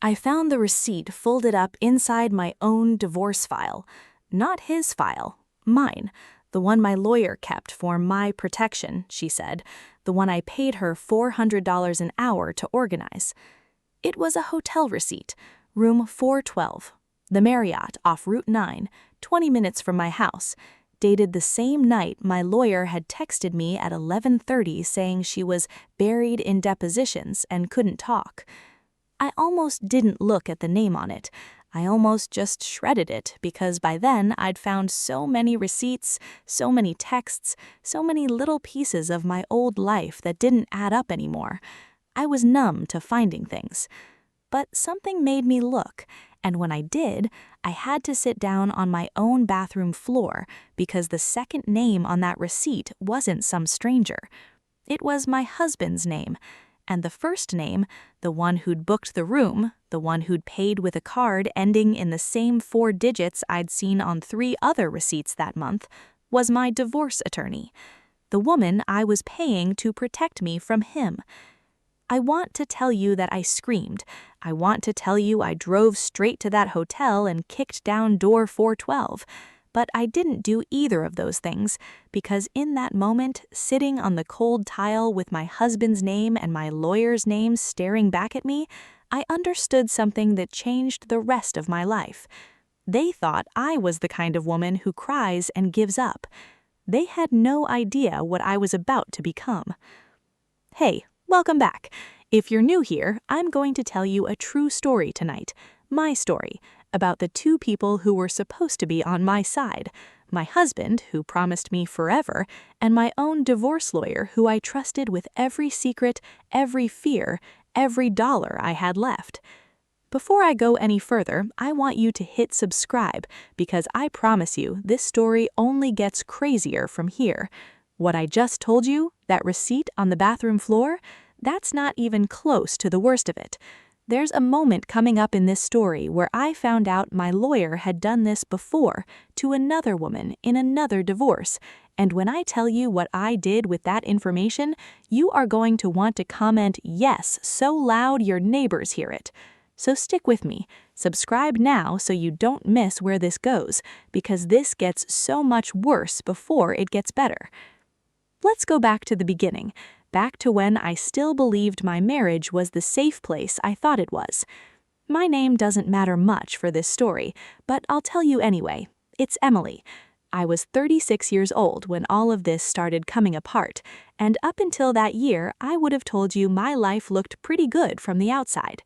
I found the receipt folded up inside my own divorce file. Not his file, mine. The one my lawyer kept for my protection, she said. The one I paid her $400 an hour to organize. It was a hotel receipt, room 412, the Marriott off Route 9, 20 minutes from my house, dated the same night my lawyer had texted me at 11:30 saying she was buried in depositions and couldn't talk. I almost didn't look at the name on it. I almost just shredded it because by then I'd found so many receipts, so many texts, so many little pieces of my old life that didn't add up anymore. I was numb to finding things. But something made me look, and when I did, I had to sit down on my own bathroom floor because the second name on that receipt wasn't some stranger. It was my husband's name. And the first name, the one who'd booked the room, the one who'd paid with a card ending in the same 4 digits I'd seen on 3 other receipts that month, was my divorce attorney, the woman I was paying to protect me from him. I want to tell you that I screamed. I want to tell you I drove straight to that hotel and kicked down door 412. But I didn't do either of those things because in that moment, sitting on the cold tile with my husband's name and my lawyer's name staring back at me, I understood something that changed the rest of my life. They thought I was the kind of woman who cries and gives up. They had no idea what I was about to become. Hey, welcome back. If you're new here, I'm going to tell you a true story tonight, my story, about the 2 people who were supposed to be on my side, my husband, who promised me forever, and my own divorce lawyer who I trusted with every secret, every fear, every dollar I had left. Before I go any further, I want you to hit subscribe because I promise you this story only gets crazier from here. What I just told you, that receipt on the bathroom floor, that's not even close to the worst of it. There's a moment coming up in this story where I found out my lawyer had done this before to another woman in another divorce, and when I tell you what I did with that information, you are going to want to comment yes so loud your neighbors hear it. So stick with me. Subscribe now so you don't miss where this goes, because this gets so much worse before it gets better. Let's go back to the beginning. Back to when I still believed my marriage was the safe place I thought it was. My name doesn't matter much for this story, but I'll tell you anyway. It's Emily. I was 36 years old when all of this started coming apart, and up until that year, I would have told you my life looked pretty good from the outside.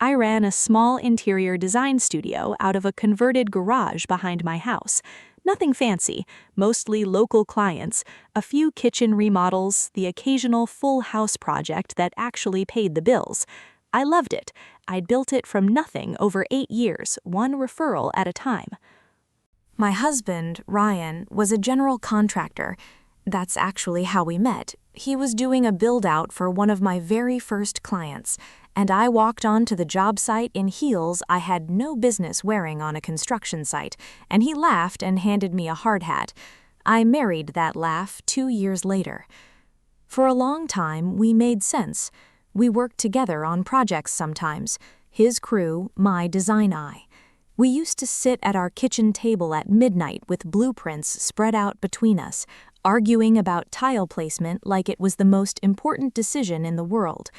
I ran a small interior design studio out of a converted garage behind my house. Nothing fancy, mostly local clients, a few kitchen remodels, the occasional full house project that actually paid the bills. I loved it. I'd built it from nothing over 8 years, one referral at a time. My husband, Ryan, was a general contractor. That's actually how we met. He was doing a build-out for one of my very first clients, and I walked onto the job site in heels I had no business wearing on a construction site, and he laughed and handed me a hard hat. I married that laugh 2 years later. For a long time, we made sense. We worked together on projects sometimes, his crew, my design eye. We used to sit at our kitchen table at midnight with blueprints spread out between us, arguing about tile placement like it was the most important decision in the world.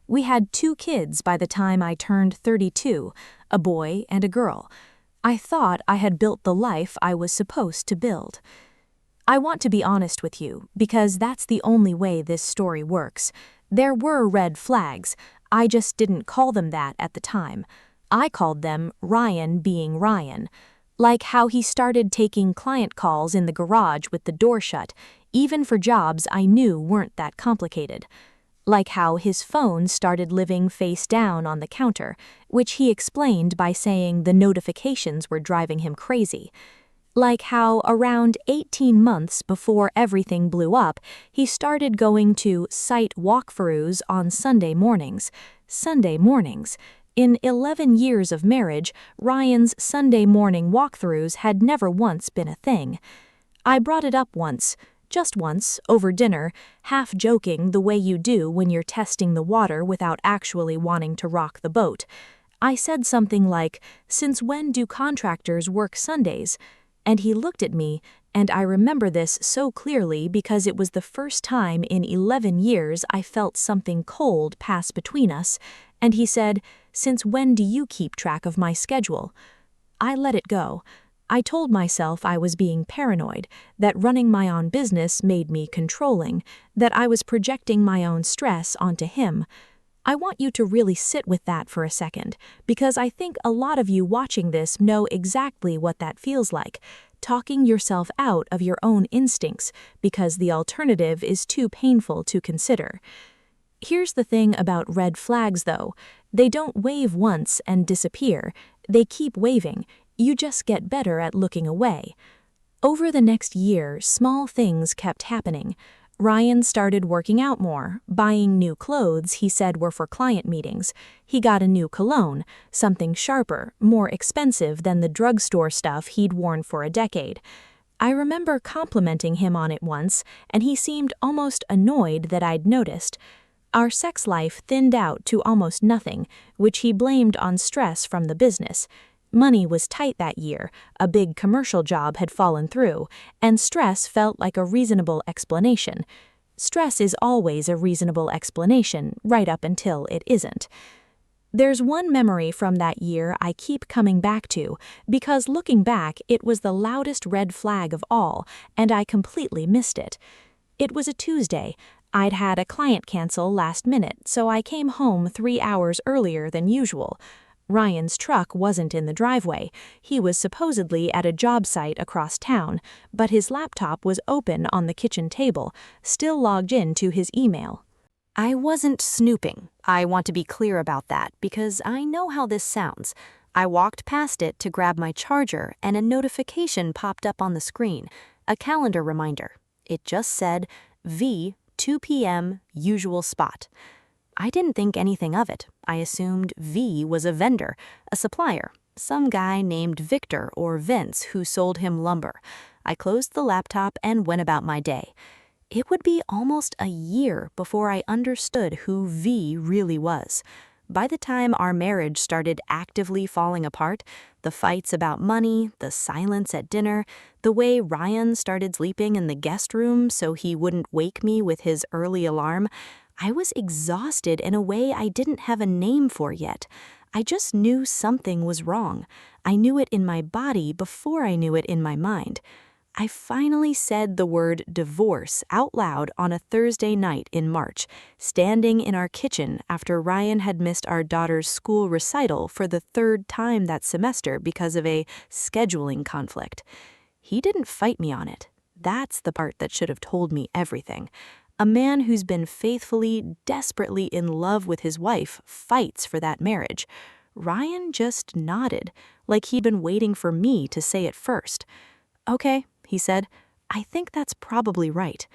We had 2 kids by the time I turned 32, a boy and a girl. I thought I had built the life I was supposed to build. I want to be honest with you, because that's the only way this story works. There were red flags. I just didn't call them that at the time. I called them Ryan being Ryan. Like how he started taking client calls in the garage with the door shut, even for jobs I knew weren't that complicated. Like how his phone started living face down on the counter, which he explained by saying the notifications were driving him crazy. Like how around 18 months before everything blew up, he started going to site walkthroughs on Sunday mornings. Sunday mornings. In 11 years of marriage, Ryan's Sunday morning walkthroughs had never once been a thing. I brought it up once, just once, over dinner, half joking the way you do when you're testing the water without actually wanting to rock the boat. I said something like, "Since when do contractors work Sundays?" And he looked at me, and I remember this so clearly because it was the first time in 11 years I felt something cold pass between us, and he said, "Since when do you keep track of my schedule?" I let it go. I told myself I was being paranoid, that running my own business made me controlling, that I was projecting my own stress onto him. I want you to really sit with that for a second, because I think a lot of you watching this know exactly what that feels like, talking yourself out of your own instincts because the alternative is too painful to consider. Here's the thing about red flags, though. They don't wave once and disappear. They keep waving. You just get better at looking away. Over the next year, small things kept happening. Ryan started working out more, buying new clothes he said were for client meetings. He got a new cologne, something sharper, more expensive than the drugstore stuff he'd worn for a decade. I remember complimenting him on it once, and he seemed almost annoyed that I'd noticed. Our sex life thinned out to almost nothing, which he blamed on stress from the business. Money was tight that year, a big commercial job had fallen through, and stress felt like a reasonable explanation. Stress is always a reasonable explanation, right up until it isn't. There's one memory from that year I keep coming back to, because looking back, it was the loudest red flag of all, and I completely missed it. It was a Tuesday. I'd had a client cancel last minute, so I came home 3 hours earlier than usual. Ryan's truck wasn't in the driveway. He was supposedly at a job site across town, but his laptop was open on the kitchen table, still logged in to his email. I wasn't snooping. I want to be clear about that because I know how this sounds. I walked past it to grab my charger and a notification popped up on the screen, a calendar reminder. It just said, V, 2 p.m., usual spot. I didn't think anything of it. I assumed V was a vendor, a supplier, some guy named Victor or Vince who sold him lumber. I closed the laptop and went about my day. It would be almost a year before I understood who V really was. By the time our marriage started actively falling apart, the fights about money, the silence at dinner, the way Ryan started sleeping in the guest room so he wouldn't wake me with his early alarm, I was exhausted in a way I didn't have a name for yet. I just knew something was wrong. I knew it in my body before I knew it in my mind. I finally said the word divorce out loud on a Thursday night in March, standing in our kitchen after Ryan had missed our daughter's school recital for the 3rd time that semester because of a scheduling conflict. He didn't fight me on it. That's the part that should have told me everything. A man who's been faithfully, desperately in love with his wife fights for that marriage. Ryan just nodded, like he'd been waiting for me to say it first. "Okay," he said, "I think that's probably right.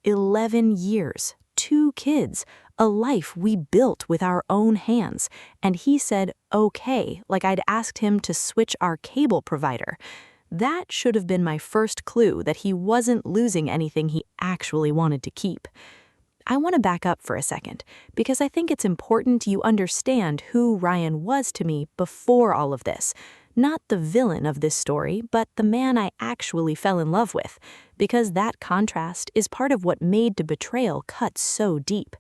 11 years, 2 kids, a life we built with our own hands, and he said okay, like I'd asked him to switch our cable provider. That should have been my first clue that he wasn't losing anything he actually wanted to keep. I want to back up for a second, because I think it's important you understand who Ryan was to me before all of this. Not the villain of this story, but the man I actually fell in love with, because that contrast is part of what made the betrayal cut so deep.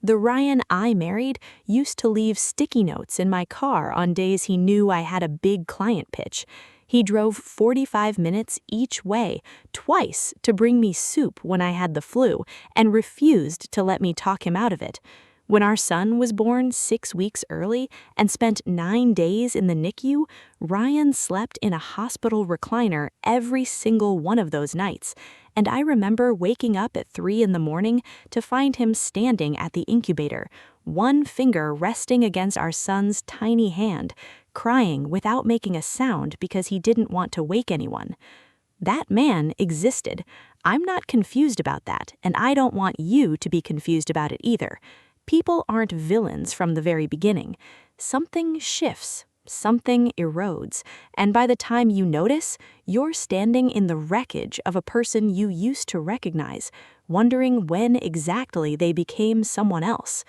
The Ryan I married used to leave sticky notes in my car on days he knew I had a big client pitch. He drove 45 minutes each way, twice, to bring me soup when I had the flu, and refused to let me talk him out of it. When our son was born 6 weeks early and spent 9 days in the NICU, Ryan slept in a hospital recliner every single one of those nights, and I remember waking up at 3 in the morning to find him standing at the incubator, one finger resting against our son's tiny hand, crying without making a sound because he didn't want to wake anyone. That man existed. I'm not confused about that, and I don't want you to be confused about it either. People aren't villains from the very beginning. Something shifts, something erodes, and by the time you notice, you're standing in the wreckage of a person you used to recognize, wondering when exactly they became someone else.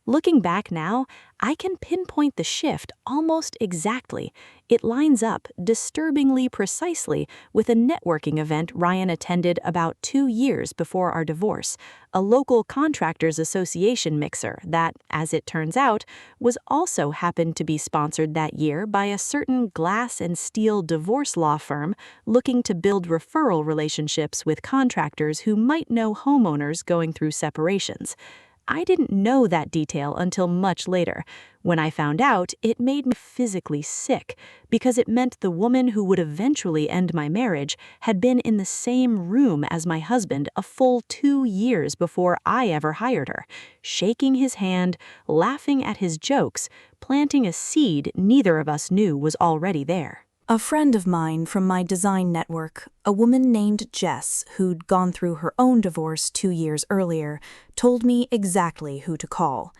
Looking back now, I can pinpoint the shift almost exactly. It lines up disturbingly precisely with a networking event Ryan attended about 2 years before our divorce, a local contractors association mixer that, as it turns out, was also happened to be sponsored that year by a certain glass and steel divorce law firm looking to build referral relationships with contractors who might know homeowners going through separations. I didn't know that detail until much later. When I found out, it made me physically sick because it meant the woman who would eventually end my marriage had been in the same room as my husband a full 2 years before I ever hired her, shaking his hand, laughing at his jokes, planting a seed neither of us knew was already there. A friend of mine from my design network, a woman named Jess, who'd gone through her own divorce 2 years earlier, told me exactly who to call.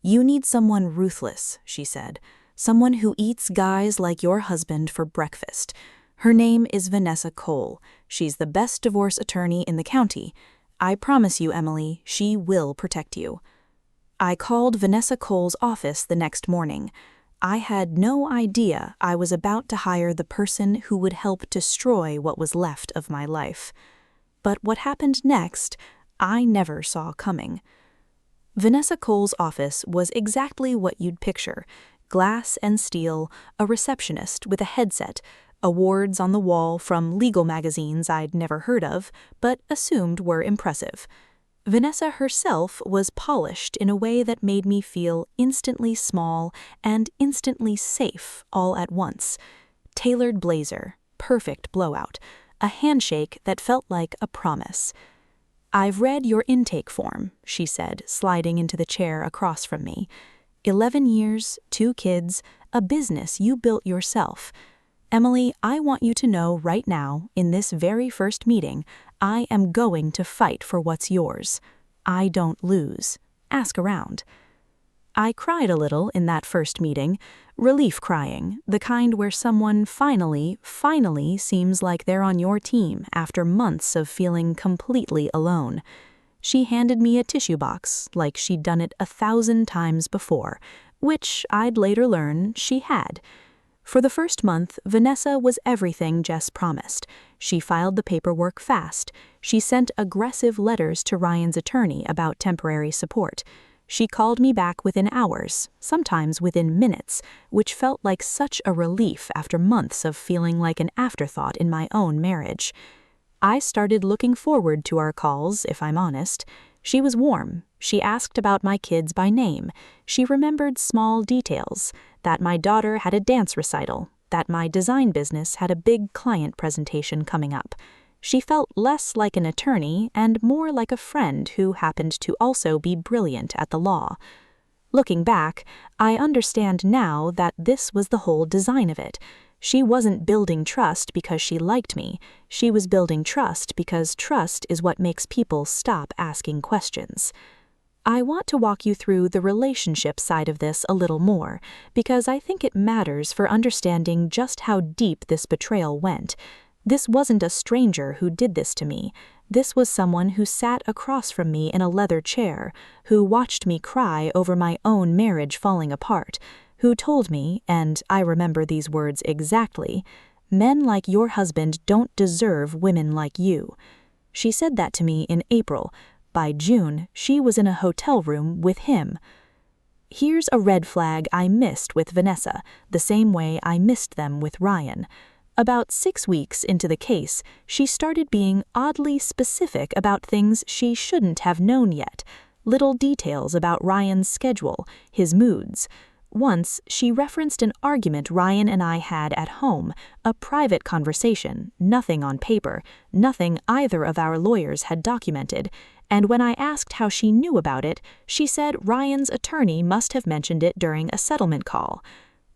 "You need someone ruthless," she said. "Someone who eats guys like your husband for breakfast. Her name is Vanessa Cole. She's the best divorce attorney in the county. I promise you, Emily, she will protect you." I called Vanessa Cole's office the next morning. I had no idea I was about to hire the person who would help destroy what was left of my life. But what happened next, I never saw coming. Vanessa Cole's office was exactly what you'd picture: glass and steel, a receptionist with a headset, awards on the wall from legal magazines I'd never heard of, but assumed were impressive. Vanessa herself was polished in a way that made me feel instantly small and instantly safe all at once. Tailored blazer, perfect blowout, a handshake that felt like a promise. "I've read your intake form," she said, sliding into the chair across from me. 11 years, 2 kids, a business you built yourself. Emily, I want you to know right now, in this very first meeting, I am going to fight for what's yours. I don't lose. Ask around. I cried a little in that first meeting, relief crying, the kind where someone finally seems like they're on your team after months of feeling completely alone. She handed me a tissue box like she'd done it 1,000 times before, which I'd later learn she had. For the first month, Vanessa was everything Jess promised. She filed the paperwork fast. She sent aggressive letters to Ryan's attorney about temporary support. She called me back within hours, sometimes within minutes, which felt like such a relief after months of feeling like an afterthought in my own marriage. I started looking forward to our calls, if I'm honest. She was warm. She asked about my kids by name. She remembered small details, that my daughter had a dance recital, that my design business had a big client presentation coming up. She felt less like an attorney and more like a friend who happened to also be brilliant at the law. Looking back, I understand now that this was the whole design of it. She wasn't building trust because she liked me. She was building trust because trust is what makes people stop asking questions. I want to walk you through the relationship side of this a little more, because I think it matters for understanding just how deep this betrayal went. This wasn't a stranger who did this to me. This was someone who sat across from me in a leather chair, who watched me cry over my own marriage falling apart, who told me, and I remember these words exactly, "Men like your husband don't deserve women like you." She said that to me in April. By June, she was in a hotel room with him. Here's a red flag I missed with Vanessa, the same way I missed them with Ryan. About 6 weeks into the case, she started being oddly specific about things she shouldn't have known yet, little details about Ryan's schedule, his moods. Once, she referenced an argument Ryan and I had at home, a private conversation, nothing on paper, nothing either of our lawyers had documented, and when I asked how she knew about it, she said Ryan's attorney must have mentioned it during a settlement call.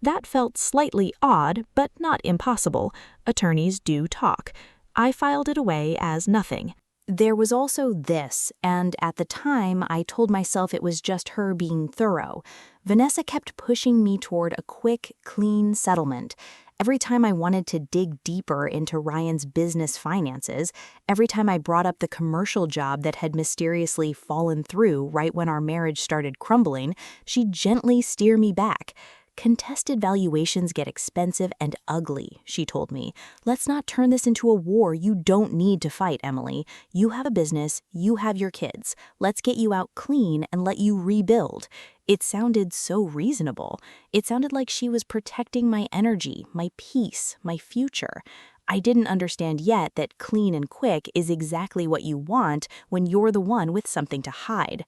That felt slightly odd, but not impossible. Attorneys do talk. I filed it away as nothing. There was also this, and at the time I told myself it was just her being thorough. Vanessa kept pushing me toward a quick, clean settlement. Every time I wanted to dig deeper into Ryan's business finances, every time I brought up the commercial job that had mysteriously fallen through right when our marriage started crumbling, she'd gently steer me back. Contested valuations get expensive and ugly, she told me. Let's not turn this into a war you don't need to fight, Emily. You have a business, you have your kids. Let's get you out clean and let you rebuild. It sounded so reasonable. It sounded like she was protecting my energy, my peace, my future. I didn't understand yet that clean and quick is exactly what you want when you're the one with something to hide.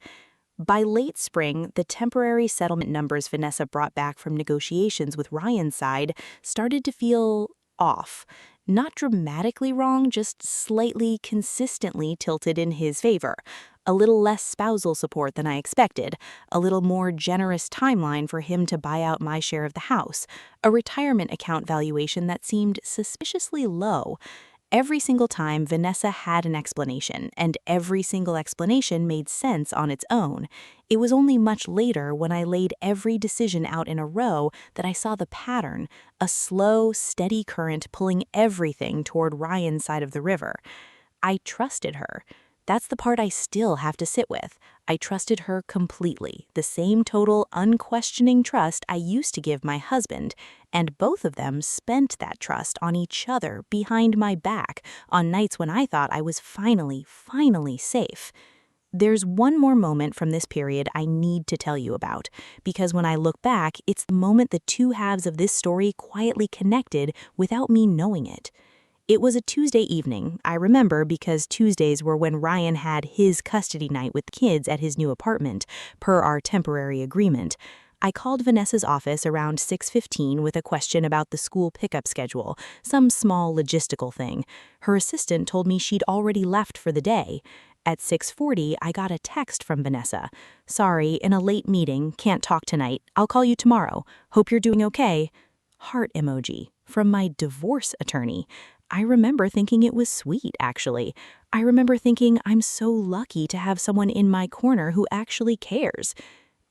By late spring, the temporary settlement numbers Vanessa brought back from negotiations with Ryan's side started to feel off. Not dramatically wrong, just slightly consistently tilted in his favor. A little less spousal support than I expected, a little more generous timeline for him to buy out my share of the house, a retirement account valuation that seemed suspiciously low. Every single time, Vanessa had an explanation, and every single explanation made sense on its own. It was only much later, when I laid every decision out in a row, that I saw the pattern, a slow, steady current pulling everything toward Ryan's side of the river. I trusted her. That's the part I still have to sit with. I trusted her completely, the same total, unquestioning trust I used to give my husband, and both of them spent that trust on each other behind my back on nights when I thought I was finally safe. There's one more moment from this period I need to tell you about, because when I look back, it's the moment the two halves of this story quietly connected without me knowing it. It was a Tuesday evening, I remember, because Tuesdays were when Ryan had his custody night with kids at his new apartment, per our temporary agreement. I called Vanessa's office around 6:15 with a question about the school pickup schedule, some small logistical thing. Her assistant told me she'd already left for the day. At 6:40, I got a text from Vanessa. "Sorry, in a late meeting, can't talk tonight. I'll call you tomorrow. Hope you're doing okay." Heart emoji from my divorce attorney. I remember thinking it was sweet, actually. I remember thinking I'm so lucky to have someone in my corner who actually cares.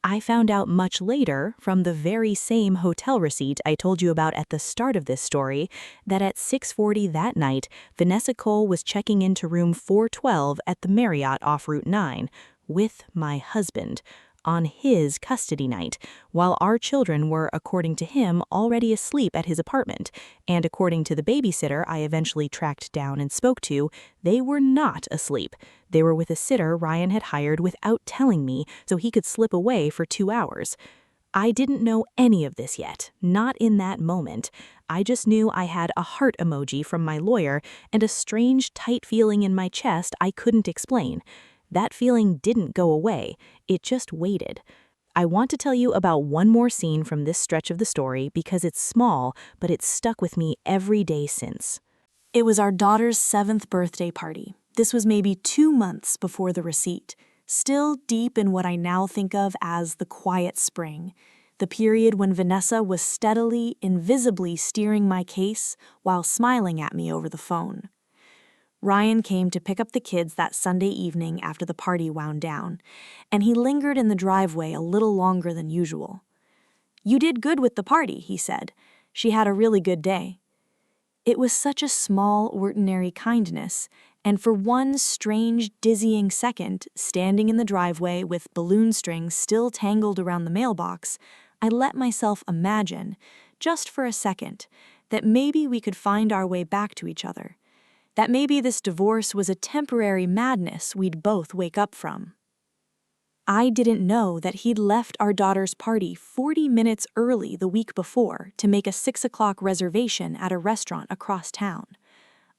I found out much later, from the very same hotel receipt I told you about at the start of this story, that at 6:40 that night, Vanessa Cole was checking into room 412 at the Marriott off Route 9 with my husband on his custody night, while our children were, according to him, already asleep at his apartment, and according to the babysitter I eventually tracked down and spoke to, they were not asleep. They were with a sitter Ryan had hired without telling me, so he could slip away for 2 hours. I didn't know any of this yet, not in that moment. I just knew I had a heart emoji from my lawyer and a strange, tight feeling in my chest I couldn't explain. That feeling didn't go away, it just waited. I want to tell you about one more scene from this stretch of the story because it's small, but it's stuck with me every day since. It was our daughter's 7th birthday party. This was maybe 2 months before the receipt, still deep in what I now think of as the quiet spring, the period when Vanessa was steadily, invisibly steering my case while smiling at me over the phone. Ryan came to pick up the kids that Sunday evening after the party wound down, and he lingered in the driveway a little longer than usual. "You did good with the party," he said. "She had a really good day." It was such a small, ordinary kindness, and for one strange, dizzying second, standing in the driveway with balloon strings still tangled around the mailbox, I let myself imagine, just for a second, that maybe we could find our way back to each other. That maybe this divorce was a temporary madness we'd both wake up from. I didn't know that he'd left our daughter's party 40 minutes early the week before to make a 6 o'clock reservation at a restaurant across town.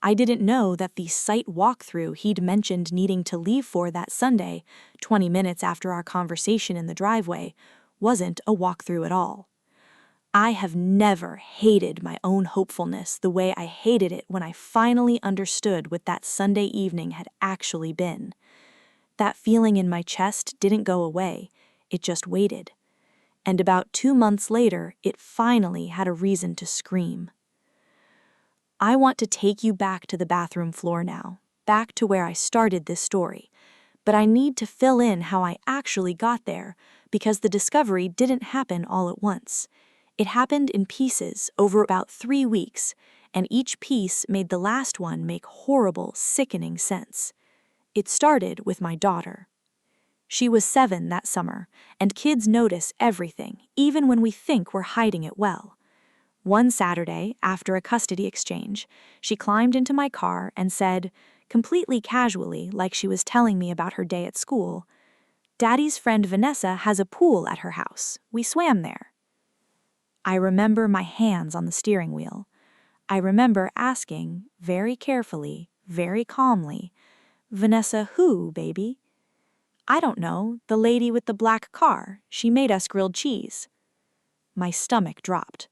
I didn't know that the site walkthrough he'd mentioned needing to leave for that Sunday, 20 minutes after our conversation in the driveway, wasn't a walkthrough at all. I have never hated my own hopefulness the way I hated it when I finally understood what that Sunday evening had actually been. That feeling in my chest didn't go away, it just waited. And about 2 months later, it finally had a reason to scream. I want to take you back to the bathroom floor now, back to where I started this story. But I need to fill in how I actually got there, because the discovery didn't happen all at once. It happened in pieces over about 3 weeks, and each piece made the last one make horrible, sickening sense. It started with my daughter. She was 7 that summer, and kids notice everything, even when we think we're hiding it well. One Saturday, after a custody exchange, she climbed into my car and said, completely casually, like she was telling me about her day at school, "Daddy's friend Vanessa has a pool at her house. We swam there." I remember my hands on the steering wheel. I remember asking, very carefully, very calmly, "Vanessa who, baby?" "I don't know, the lady with the black car. She made us grilled cheese." My stomach dropped,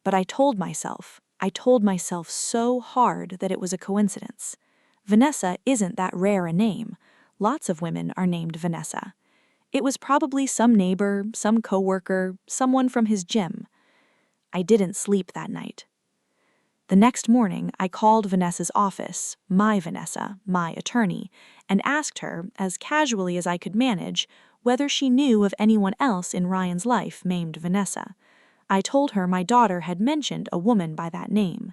but I told myself so hard that it was a coincidence. Vanessa isn't that rare a name. Lots of women are named Vanessa. It was probably some neighbor, some coworker, someone from his gym. I didn't sleep that night. The next morning, I called Vanessa's office, my Vanessa, my attorney, and asked her, as casually as I could manage, whether she knew of anyone else in Ryan's life named Vanessa. I told her my daughter had mentioned a woman by that name.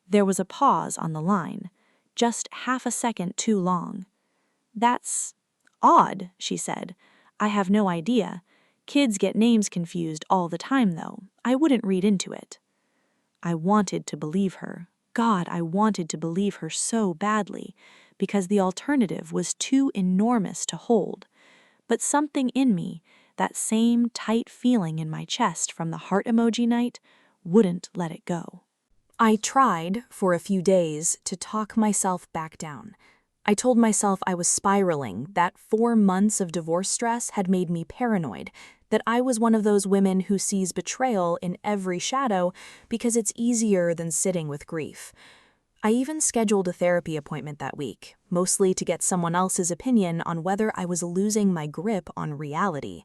There was a pause on the line, just half a second too long. "That's odd," she said. "I have no idea. Kids get names confused all the time, though. I wouldn't read into it." I wanted to believe her. God, I wanted to believe her so badly, because the alternative was too enormous to hold. But something in me, that same tight feeling in my chest from the heart emoji night, wouldn't let it go. I tried, for a few days, to talk myself back down. I told myself I was spiraling, that 4 months of divorce stress had made me paranoid, that I was one of those women who sees betrayal in every shadow because it's easier than sitting with grief. I even scheduled a therapy appointment that week, mostly to get someone else's opinion on whether I was losing my grip on reality.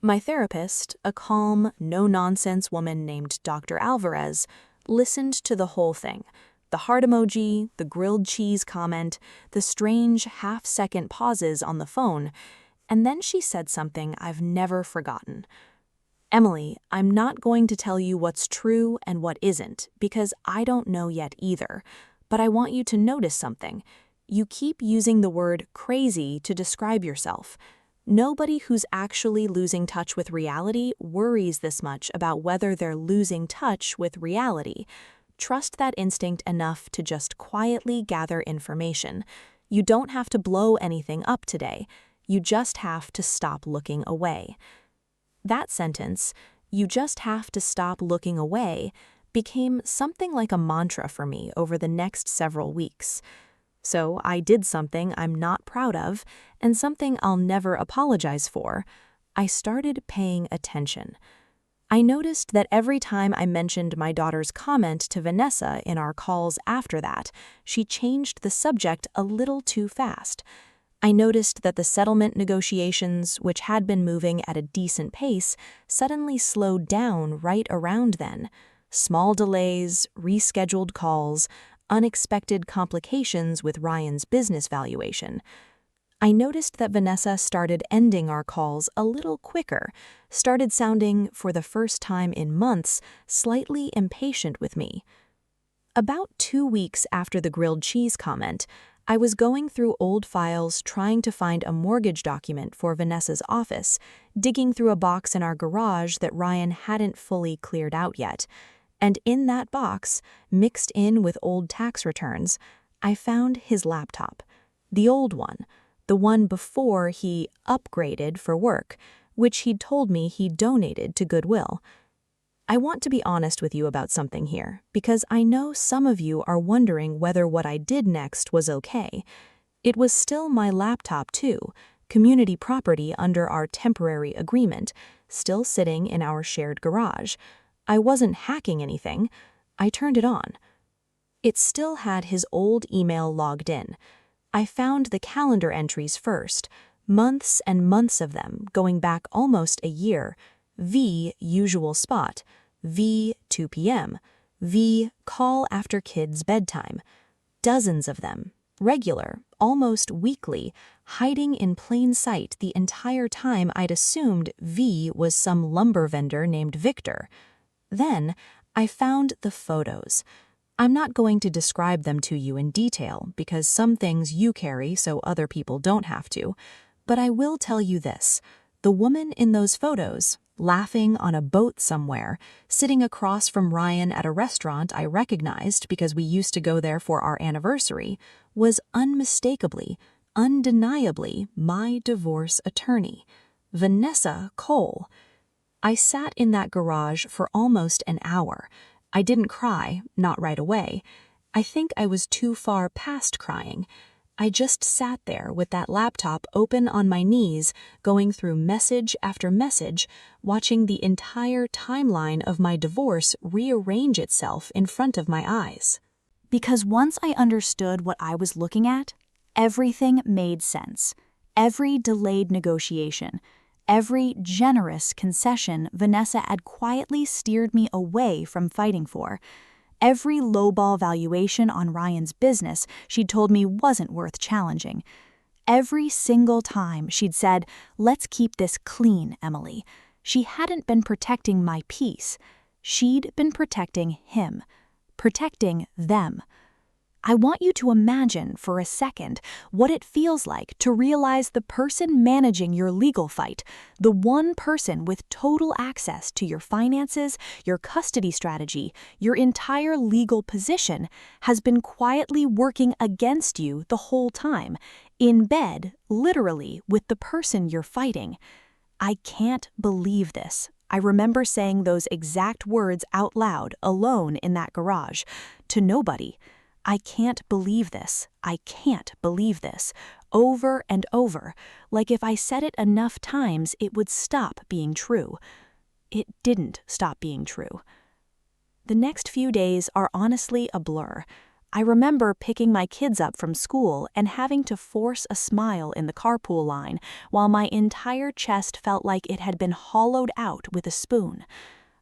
My therapist, a calm, no-nonsense woman named Dr. Alvarez, listened to the whole thing. The heart emoji, the grilled cheese comment, the strange half-second pauses on the phone, and then she said something I've never forgotten. "Emily, I'm not going to tell you what's true and what isn't, because I don't know yet either, but I want you to notice something. You keep using the word crazy to describe yourself. Nobody who's actually losing touch with reality worries this much about whether they're losing touch with reality. Trust that instinct enough to just quietly gather information. You don't have to blow anything up today. You just have to stop looking away." That sentence, "you just have to stop looking away," became something like a mantra for me over the next several weeks. So I did something I'm not proud of, and something I'll never apologize for. I started paying attention. I noticed that every time I mentioned my daughter's comment to Vanessa in our calls after that, she changed the subject a little too fast. I noticed that the settlement negotiations, which had been moving at a decent pace, suddenly slowed down right around then. Small delays, rescheduled calls, unexpected complications with Ryan's business valuation. I noticed that Vanessa started ending our calls a little quicker, started sounding, for the first time in months, slightly impatient with me. About 2 weeks after the grilled cheese comment, I was going through old files trying to find a mortgage document for Vanessa's office, digging through a box in our garage that Ryan hadn't fully cleared out yet. And in that box, mixed in with old tax returns, I found his laptop. The old one. The one before he upgraded for work, which he'd told me he donated to Goodwill. I want to be honest with you about something here, because I know some of you are wondering whether what I did next was okay. It was still my laptop too, community property under our temporary agreement, still sitting in our shared garage. I wasn't hacking anything. I turned it on. It still had his old email logged in. I found the calendar entries first, months and months of them, going back almost a year. V, usual spot. V, 2 p.m. V, call after kids' bedtime. Dozens of them, regular, almost weekly, hiding in plain sight the entire time I'd assumed V was some lumber vendor named Victor. Then, I found the photos. I'm not going to describe them to you in detail because some things you carry so other people don't have to, but I will tell you this. The woman in those photos, laughing on a boat somewhere, sitting across from Ryan at a restaurant I recognized because we used to go there for our anniversary, was unmistakably, undeniably my divorce attorney, Vanessa Cole. I sat in that garage for almost an hour. I didn't cry, not right away. I think I was too far past crying. I just sat there with that laptop open on my knees, going through message after message, watching the entire timeline of my divorce rearrange itself in front of my eyes. Because once I understood what I was looking at, everything made sense. Every delayed negotiation, every generous concession Vanessa had quietly steered me away from fighting for, every lowball valuation on Ryan's business she'd told me wasn't worth challenging. Every single time she'd said, "Let's keep this clean, Emily," she hadn't been protecting my peace. She'd been protecting him, protecting them. I want you to imagine for a second what it feels like to realize the person managing your legal fight, the one person with total access to your finances, your custody strategy, your entire legal position, has been quietly working against you the whole time, in bed, literally, with the person you're fighting. I can't believe this. I remember saying those exact words out loud, alone in that garage, to nobody. I can't believe this, I can't believe this, over and over, like if I said it enough times it would stop being true. It didn't stop being true. The next few days are honestly a blur. I remember picking my kids up from school and having to force a smile in the carpool line while my entire chest felt like it had been hollowed out with a spoon.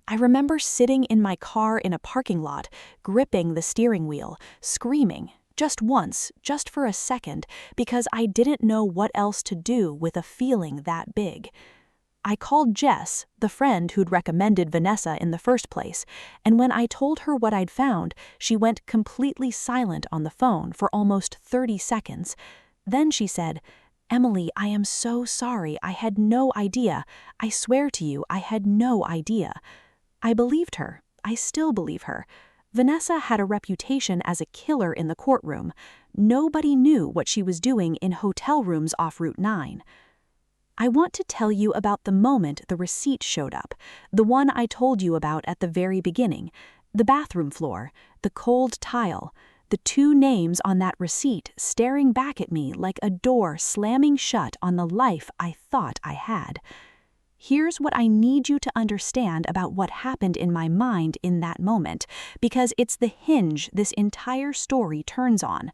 I remember sitting in my car in a parking lot, gripping the steering wheel, screaming, just once, just for a second, because I didn't know what else to do with a feeling that big. I called Jess, the friend who'd recommended Vanessa in the first place, and when I told her what I'd found, she went completely silent on the phone for almost 30 seconds. Then she said, "Emily, I am so sorry. I had no idea. I swear to you, I had no idea." I believed her. I still believe her. Vanessa had a reputation as a killer in the courtroom. Nobody knew what she was doing in hotel rooms off Route 9. I want to tell you about the moment the receipt showed up, the one I told you about at the very beginning, the bathroom floor, the cold tile, the two names on that receipt staring back at me like a door slamming shut on the life I thought I had. Here's what I need you to understand about what happened in my mind in that moment, because it's the hinge this entire story turns on.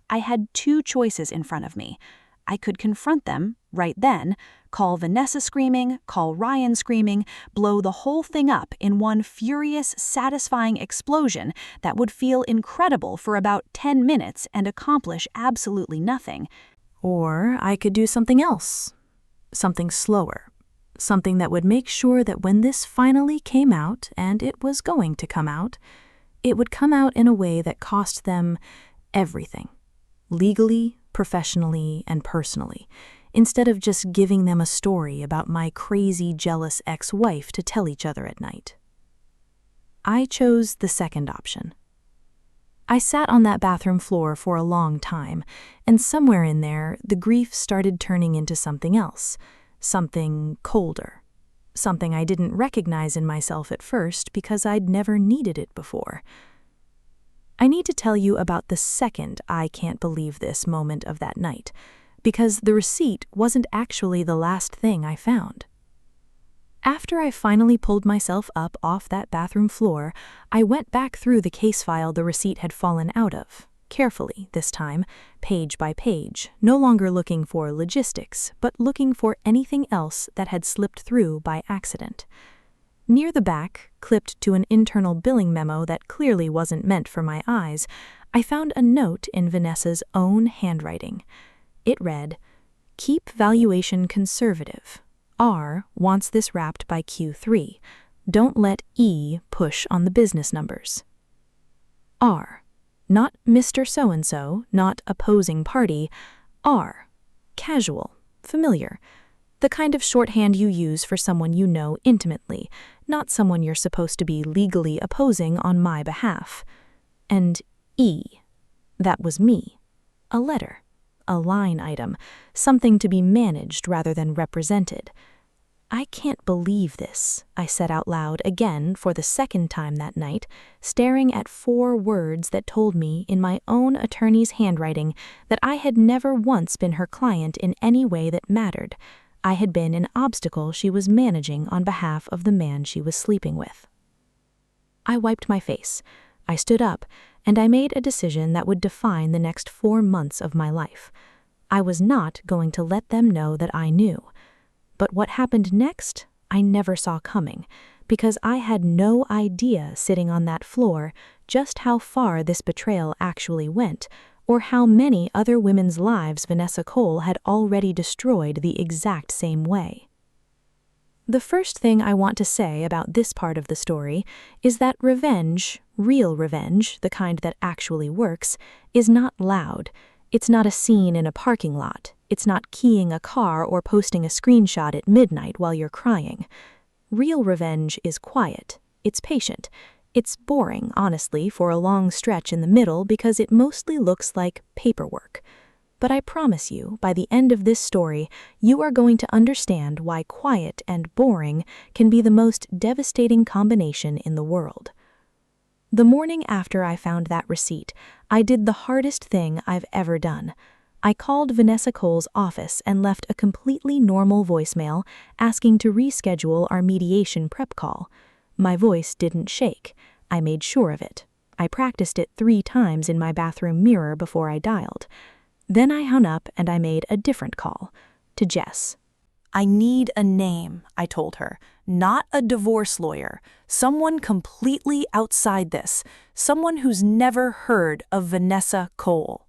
I had two choices in front of me. I could confront them right then, call Vanessa screaming, call Ryan screaming, blow the whole thing up in one furious, satisfying explosion that would feel incredible for about 10 minutes and accomplish absolutely nothing. Or I could do something else, something slower. Something that would make sure that when this finally came out, and it was going to come out, it would come out in a way that cost them everything, legally, professionally, and personally, instead of just giving them a story about my crazy, jealous ex-wife to tell each other at night. I chose the second option. I sat on that bathroom floor for a long time, and somewhere in there, the grief started turning into something else. Something colder. Something I didn't recognize in myself at first because I'd never needed it before. I need to tell you about the second "I can't believe this" moment of that night, because the receipt wasn't actually the last thing I found. After I finally pulled myself up off that bathroom floor, I went back through the case file the receipt had fallen out of. Carefully, this time, page by page, no longer looking for logistics, but looking for anything else that had slipped through by accident. Near the back, clipped to an internal billing memo that clearly wasn't meant for my eyes, I found a note in Vanessa's own handwriting. It read, "Keep valuation conservative. R wants this wrapped by Q3. Don't let E push on the business numbers. R. Not Mr. So-and-so, not opposing party. R. Casual, familiar. The kind of shorthand you use for someone you know intimately, not someone you're supposed to be legally opposing on my behalf. And E. That was me. A letter. A line item. Something to be managed rather than represented. I can't believe this, I said out loud again for the second time that night, staring at 4 words that told me in my own attorney's handwriting that I had never once been her client in any way that mattered. I had been an obstacle she was managing on behalf of the man she was sleeping with. I wiped my face. I stood up, and I made a decision that would define the next 4 months of my life. I was not going to let them know that I knew. But what happened next, I never saw coming, because I had no idea sitting on that floor just how far this betrayal actually went, or how many other women's lives Vanessa Cole had already destroyed the exact same way. The first thing I want to say about this part of the story is that revenge, real revenge, the kind that actually works, is not loud. It's not a scene in a parking lot. It's not keying a car or posting a screenshot at midnight while you're crying. Real revenge is quiet. It's patient. It's boring, honestly, for a long stretch in the middle because it mostly looks like paperwork. But I promise you, by the end of this story, you are going to understand why quiet and boring can be the most devastating combination in the world. The morning after I found that receipt, I did the hardest thing I've ever done. I called Vanessa Cole's office and left a completely normal voicemail asking to reschedule our mediation prep call. My voice didn't shake. I made sure of it. I practiced it 3 times in my bathroom mirror before I dialed. Then I hung up and I made a different call, to Jess. I need a name, I told her, not a divorce lawyer, someone completely outside this, someone who's never heard of Vanessa Cole.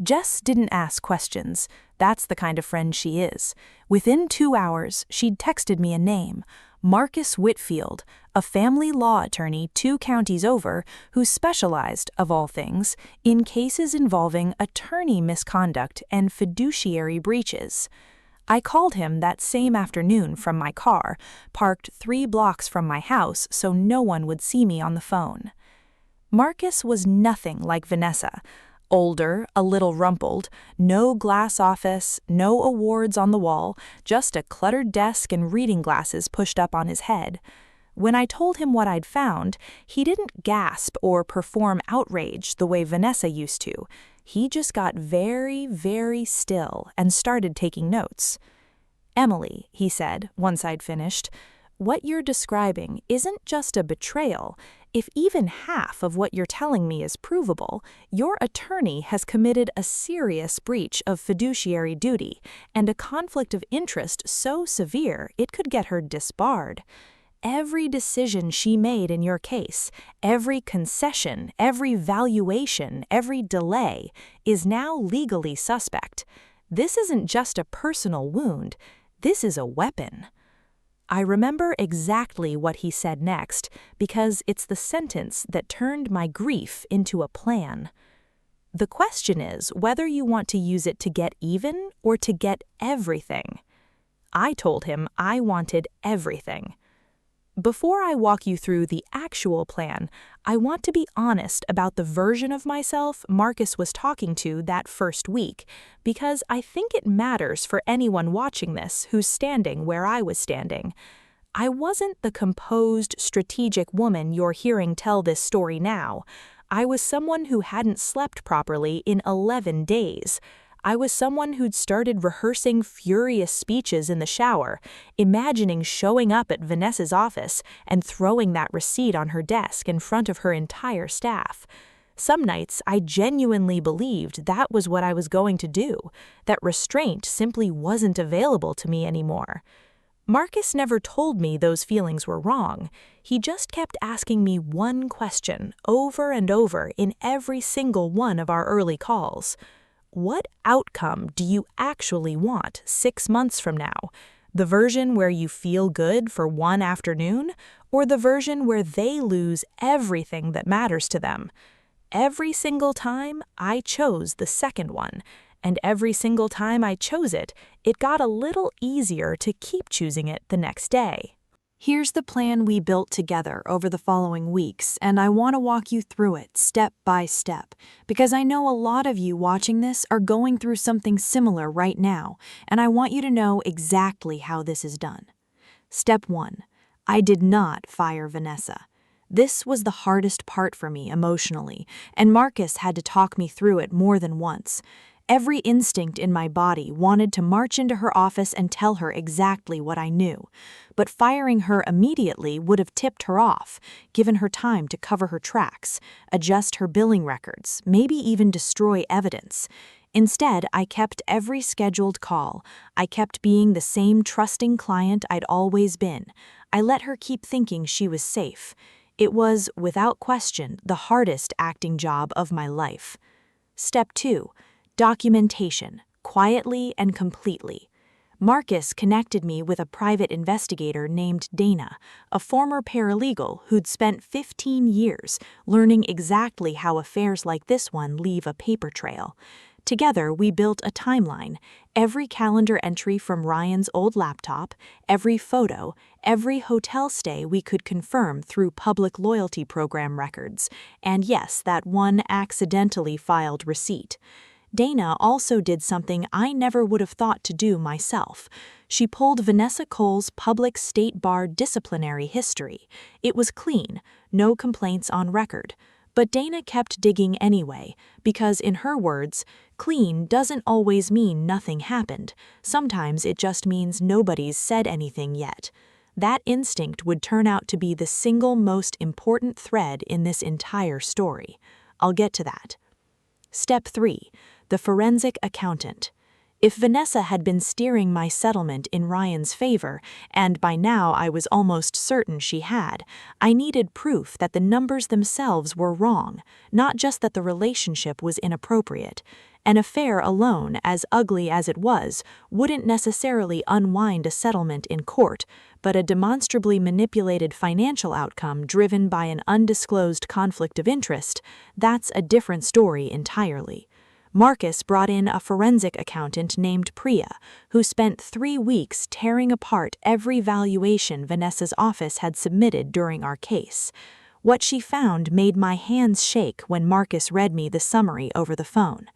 Jess didn't ask questions. That's the kind of friend she is. Within 2 hours, she'd texted me a name, Marcus Whitfield, a family law attorney 2 counties over who specialized, of all things, in cases involving attorney misconduct and fiduciary breaches. I called him that same afternoon from my car, parked 3 blocks from my house so no one would see me on the phone. Marcus was nothing like Vanessa. Older, a little rumpled, no glass office, no awards on the wall, just a cluttered desk and reading glasses pushed up on his head. When I told him what I'd found, he didn't gasp or perform outrage the way Vanessa used to. He just got very, very still and started taking notes. "Emily," he said, once I'd finished, "what you're describing isn't just a betrayal. If even half of what you're telling me is provable, your attorney has committed a serious breach of fiduciary duty and a conflict of interest so severe it could get her disbarred. Every decision she made in your case, every concession, every valuation, every delay is now legally suspect. This isn't just a personal wound, this is a weapon." I remember exactly what he said next because it's the sentence that turned my grief into a plan. "The question is whether you want to use it to get even or to get everything." I told him I wanted everything. Before I walk you through the actual plan, I want to be honest about the version of myself Marcus was talking to that first week, because I think it matters for anyone watching this who's standing where I was standing. I wasn't the composed, strategic woman you're hearing tell this story now. I was someone who hadn't slept properly in 11 days. I was someone who'd started rehearsing furious speeches in the shower, imagining showing up at Vanessa's office and throwing that receipt on her desk in front of her entire staff. Some nights, I genuinely believed that was what I was going to do, that restraint simply wasn't available to me anymore. Marcus never told me those feelings were wrong. He just kept asking me one question over and over in every single one of our early calls. What outcome do you actually want 6 months from now? The version where you feel good for one afternoon, or the version where they lose everything that matters to them? Every single time, I chose the second one, and every single time I chose it, it got a little easier to keep choosing it the next day. Here's the plan we built together over the following weeks, and I want to walk you through it step by step, because I know a lot of you watching this are going through something similar right now, and I want you to know exactly how this is done. Step 1. I did not fire Vanessa. This was the hardest part for me emotionally, and Marcus had to talk me through it more than once. Every instinct in my body wanted to march into her office and tell her exactly what I knew. But firing her immediately would have tipped her off, given her time to cover her tracks, adjust her billing records, maybe even destroy evidence. Instead, I kept every scheduled call. I kept being the same trusting client I'd always been. I let her keep thinking she was safe. It was, without question, the hardest acting job of my life. Step 2. Documentation, quietly and completely. Marcus connected me with a private investigator named Dana, a former paralegal who'd spent 15 years learning exactly how affairs like this one leave a paper trail. Together, we built a timeline, every calendar entry from Ryan's old laptop, every photo, every hotel stay we could confirm through public loyalty program records, and yes, that one accidentally filed receipt. Dana also did something I never would have thought to do myself. She pulled Vanessa Cole's public state bar disciplinary history. It was clean, no complaints on record. But Dana kept digging anyway, because in her words, clean doesn't always mean nothing happened. Sometimes it just means nobody's said anything yet. That instinct would turn out to be the single most important thread in this entire story. I'll get to that. Step 3. The forensic accountant. If Vanessa had been steering my settlement in Ryan's favor, and by now I was almost certain she had, I needed proof that the numbers themselves were wrong, not just that the relationship was inappropriate. An affair alone, as ugly as it was, wouldn't necessarily unwind a settlement in court, but a demonstrably manipulated financial outcome driven by an undisclosed conflict of interest, that's a different story entirely. Marcus brought in a forensic accountant named Priya, who spent 3 weeks tearing apart every valuation Vanessa's office had submitted during our case. What she found made my hands shake when Marcus read me the summary over the phone.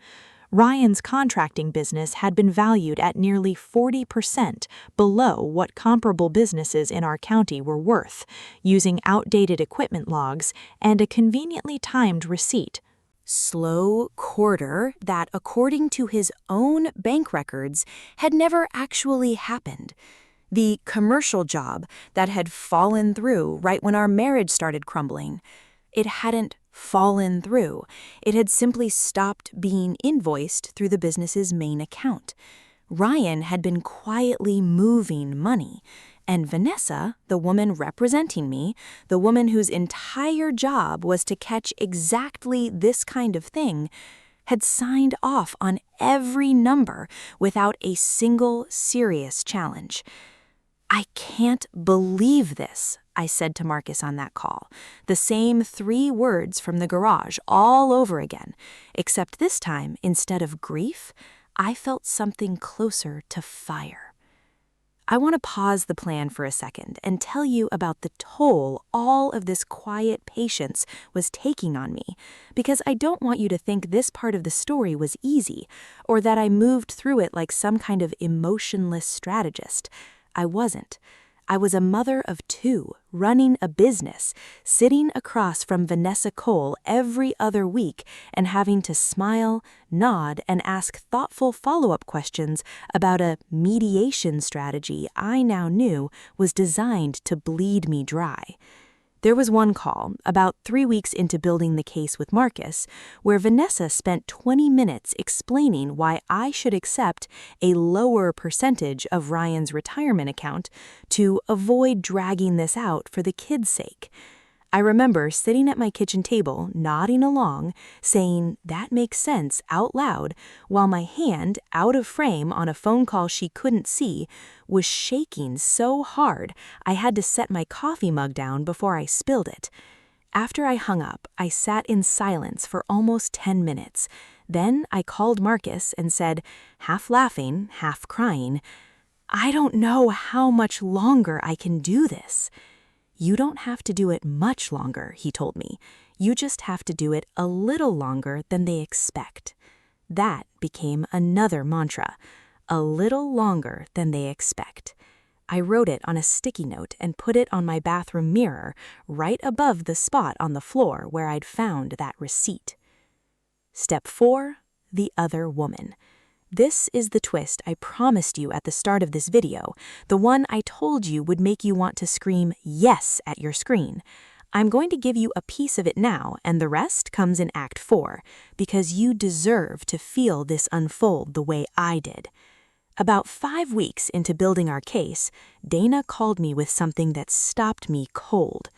Ryan's contracting business had been valued at nearly 40% below what comparable businesses in our county were worth, using outdated equipment logs and a conveniently timed receipt. Slow quarter that, according to his own bank records, had never actually happened. The commercial job that had fallen through right when our marriage started crumbling. It hadn't fallen through. It had simply stopped being invoiced through the business's main account. Ryan had been quietly moving money, and Vanessa, the woman representing me, the woman whose entire job was to catch exactly this kind of thing, had signed off on every number without a single serious challenge. "I can't believe this," I said to Marcus on that call. The same 3 words from the garage all over again, except this time, instead of grief, I felt something closer to fire. I want to pause the plan for a second and tell you about the toll all of this quiet patience was taking on me, because I don't want you to think this part of the story was easy, or that I moved through it like some kind of emotionless strategist. I wasn't. I was a mother of 2, running a business, sitting across from Vanessa Cole every other week and having to smile, nod, and ask thoughtful follow-up questions about a mediation strategy I now knew was designed to bleed me dry. There was one call, about 3 weeks into building the case with Marcus, where Vanessa spent 20 minutes explaining why I should accept a lower percentage of Ryan's retirement account to avoid dragging this out for the kids' sake. I remember sitting at my kitchen table, nodding along, saying, "That makes sense," out loud, while my hand, out of frame on a phone call she couldn't see, was shaking so hard I had to set my coffee mug down before I spilled it. After I hung up, I sat in silence for almost 10 minutes. Then I called Marcus and said, half laughing, half crying, "I don't know how much longer I can do this." "You don't have to do it much longer," he told me. "You just have to do it a little longer than they expect." That became another mantra, a little longer than they expect. I wrote it on a sticky note and put it on my bathroom mirror, right above the spot on the floor where I'd found that receipt. Step 4, the other woman. This is the twist I promised you at the start of this video, the one I told you would make you want to scream yes at your screen. I'm going to give you a piece of it now, and the rest comes in Act 4, because you deserve to feel this unfold the way I did. About 5 weeks into building our case, Dana called me with something that stopped me cold.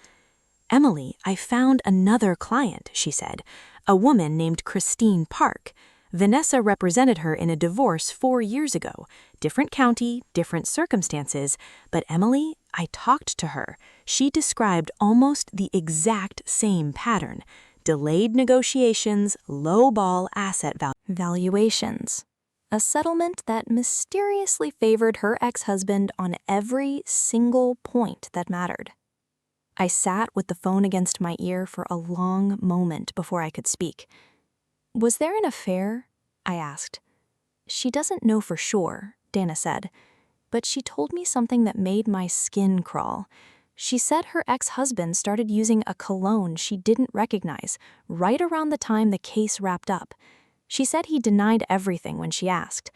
"Emily, I found another client," she said, "a woman named Christine Park. Vanessa represented her in a divorce 4 years ago. Different county, different circumstances, but Emily, I talked to her. She described almost the exact same pattern. Delayed negotiations, low-ball asset valuations. A settlement that mysteriously favored her ex-husband on every single point that mattered." I sat with the phone against my ear for a long moment before I could speak. "Was there an affair?" I asked. "She doesn't know for sure," Dana said, "but she told me something that made my skin crawl. She said her ex-husband started using a cologne she didn't recognize right around the time the case wrapped up. She said he denied everything when she asked.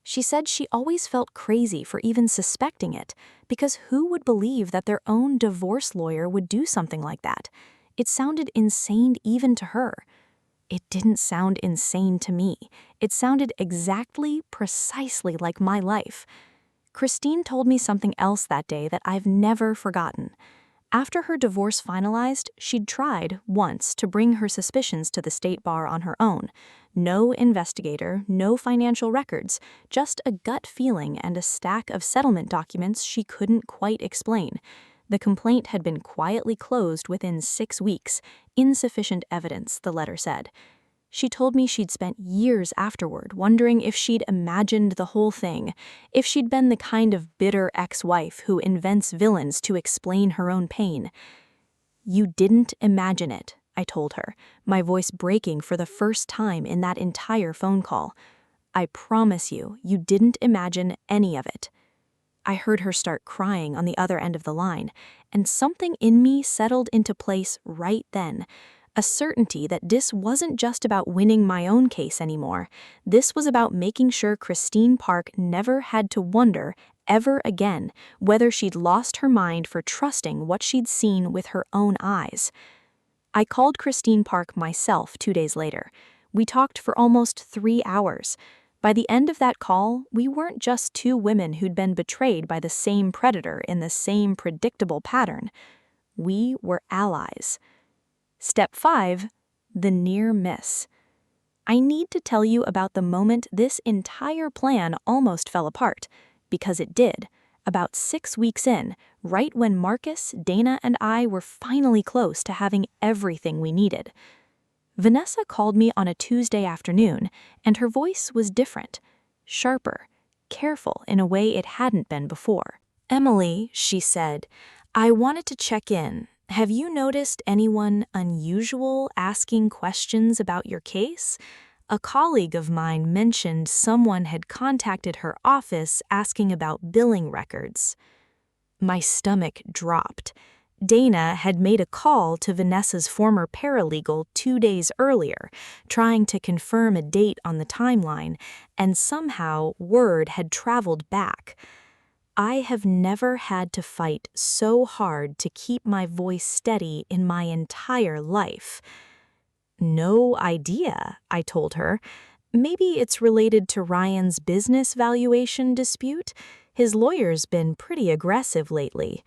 She said she always felt crazy for even suspecting it, because who would believe that their own divorce lawyer would do something like that? It sounded insane even to her. It didn't sound insane to me. It sounded exactly, precisely like my life. Christine told me something else that day that I've never forgotten. After her divorce finalized, she'd tried, once, to bring her suspicions to the state bar on her own. No investigator, no financial records, just a gut feeling and a stack of settlement documents she couldn't quite explain. The complaint had been quietly closed within 6 weeks. Insufficient evidence, the letter said. She told me she'd spent years afterward wondering if she'd imagined the whole thing, if she'd been the kind of bitter ex-wife who invents villains to explain her own pain. "You didn't imagine it," I told her, my voice breaking for the first time in that entire phone call. "I promise you, you didn't imagine any of it." I heard her start crying on the other end of the line, and something in me settled into place right then. A certainty that this wasn't just about winning my own case anymore. This was about making sure Christine Park never had to wonder, ever again, whether she'd lost her mind for trusting what she'd seen with her own eyes. I called Christine Park myself 2 days later. We talked for almost 3 hours. By the end of that call, we weren't just two women who'd been betrayed by the same predator in the same predictable pattern. We were allies. Step 5, the near miss. I need to tell you about the moment this entire plan almost fell apart, because it did. About 6 weeks in, right when Marcus, Dana, and I were finally close to having everything we needed. Vanessa called me on a Tuesday afternoon, and her voice was different, sharper, careful in a way it hadn't been before. "Emily," she said, "I wanted to check in. Have you noticed anyone unusual asking questions about your case? A colleague of mine mentioned someone had contacted her office asking about billing records." My stomach dropped. Dana had made a call to Vanessa's former paralegal 2 days earlier, trying to confirm a date on the timeline, and somehow word had traveled back. I have never had to fight so hard to keep my voice steady in my entire life. "No idea," I told her. "Maybe it's related to Ryan's business valuation dispute. His lawyer's been pretty aggressive lately."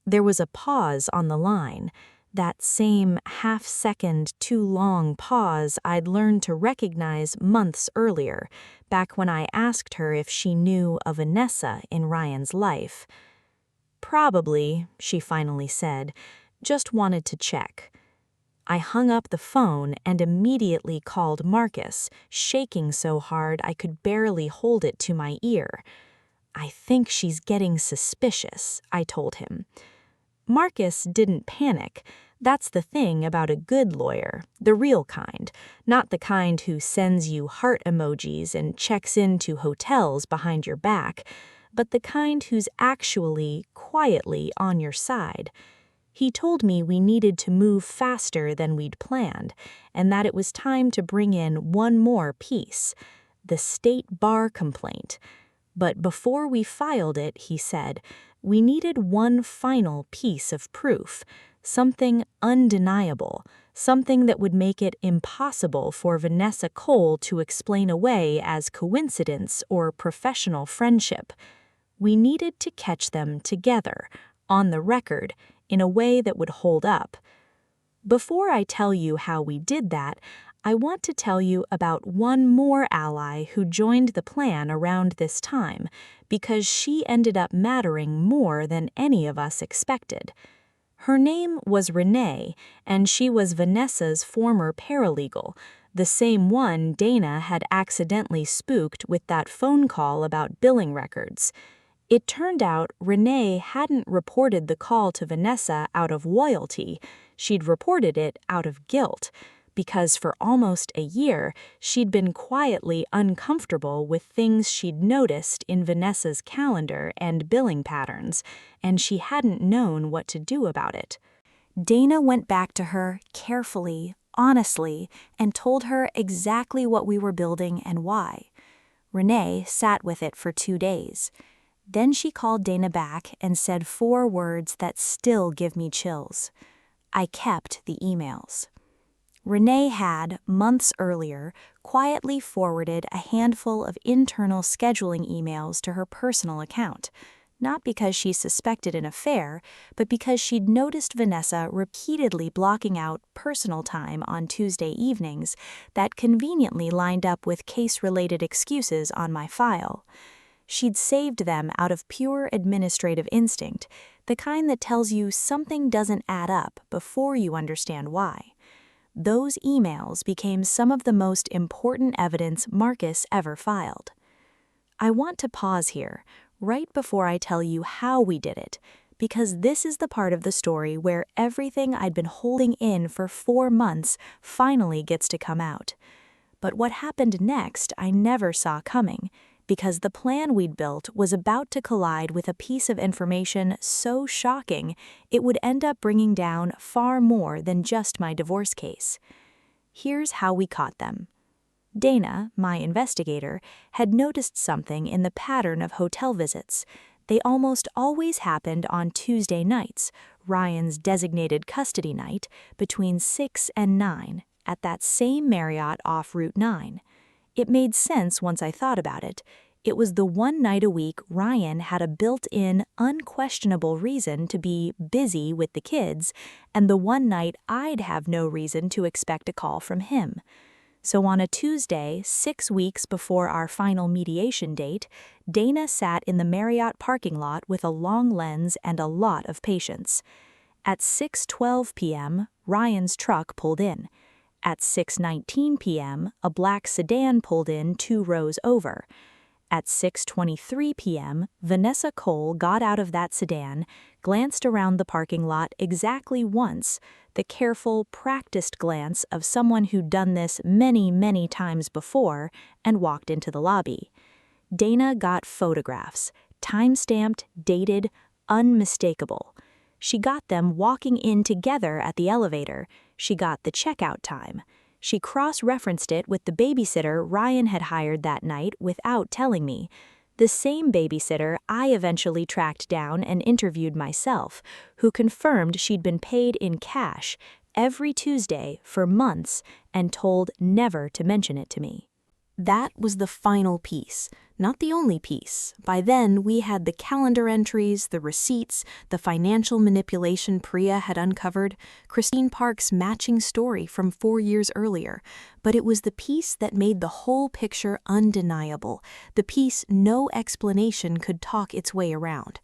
There was a pause on the line. That same half-second too long pause I'd learned to recognize months earlier, back when I asked her if she knew of Vanessa in Ryan's life. "Probably," she finally said, "just wanted to check." I hung up the phone and immediately called Marcus, shaking so hard I could barely hold it to my ear. "I think she's getting suspicious," I told him. Marcus didn't panic. That's the thing about a good lawyer, the real kind, not the kind who sends you heart emojis and checks into hotels behind your back, but the kind who's actually, quietly on your side. He told me we needed to move faster than we'd planned, and that it was time to bring in one more piece, the state bar complaint. But before we filed it, he said, we needed one final piece of proof, something undeniable, something that would make it impossible for Vanessa Cole to explain away as coincidence or professional friendship. We needed to catch them together, on the record, in a way that would hold up. Before I tell you how we did that, I want to tell you about one more ally who joined the plan around this time, because she ended up mattering more than any of us expected. Her name was Renee, and she was Vanessa's former paralegal, the same one Dana had accidentally spooked with that phone call about billing records. It turned out Renee hadn't reported the call to Vanessa out of loyalty, she'd reported it out of guilt, because for almost a year she'd been quietly uncomfortable with things she'd noticed in Vanessa's calendar and billing patterns, and she hadn't known what to do about it. Dana went back to her carefully, honestly, and told her exactly what we were building and why. Renee sat with it for 2 days. Then she called Dana back and said 4 words that still give me chills. I kept the emails. Renee had, months earlier, quietly forwarded a handful of internal scheduling emails to her personal account, not because she suspected an affair, but because she'd noticed Vanessa repeatedly blocking out personal time on Tuesday evenings that conveniently lined up with case-related excuses on my file. She'd saved them out of pure administrative instinct, the kind that tells you something doesn't add up before you understand why. Those emails became some of the most important evidence Marcus ever filed. I want to pause here, right before I tell you how we did it, because this is the part of the story where everything I'd been holding in for 4 months finally gets to come out. But what happened next I never saw coming, because the plan we'd built was about to collide with a piece of information so shocking it would end up bringing down far more than just my divorce case. Here's how we caught them. Dana, my investigator, had noticed something in the pattern of hotel visits. They almost always happened on Tuesday nights, Ryan's designated custody night, between 6 and 9, at that same Marriott off Route 9. It made sense once I thought about it. It was the one night a week Ryan had a built-in, unquestionable reason to be busy with the kids, and the one night I'd have no reason to expect a call from him. So on a Tuesday, 6 weeks before our final mediation date, Dana sat in the Marriott parking lot with a long lens and a lot of patience. At 6:12 p.m., Ryan's truck pulled in. At 6:19 p.m., a black sedan pulled in 2 rows over. At 6:23 p.m., Vanessa Cole got out of that sedan, glanced around the parking lot exactly once, the careful, practiced glance of someone who'd done this many, many times before, and walked into the lobby. Dana got photographs, time-stamped, dated, unmistakable. She got them walking in together at the elevator. She got the checkout time. She cross-referenced it with the babysitter Ryan had hired that night without telling me. The same babysitter I eventually tracked down and interviewed myself, who confirmed she'd been paid in cash every Tuesday for months and told never to mention it to me. That was the final piece. Not the only piece. By then, we had the calendar entries, the receipts, the financial manipulation Priya had uncovered, Christine Park's matching story from 4 years earlier. But it was the piece that made the whole picture undeniable, the piece no explanation could talk its way around.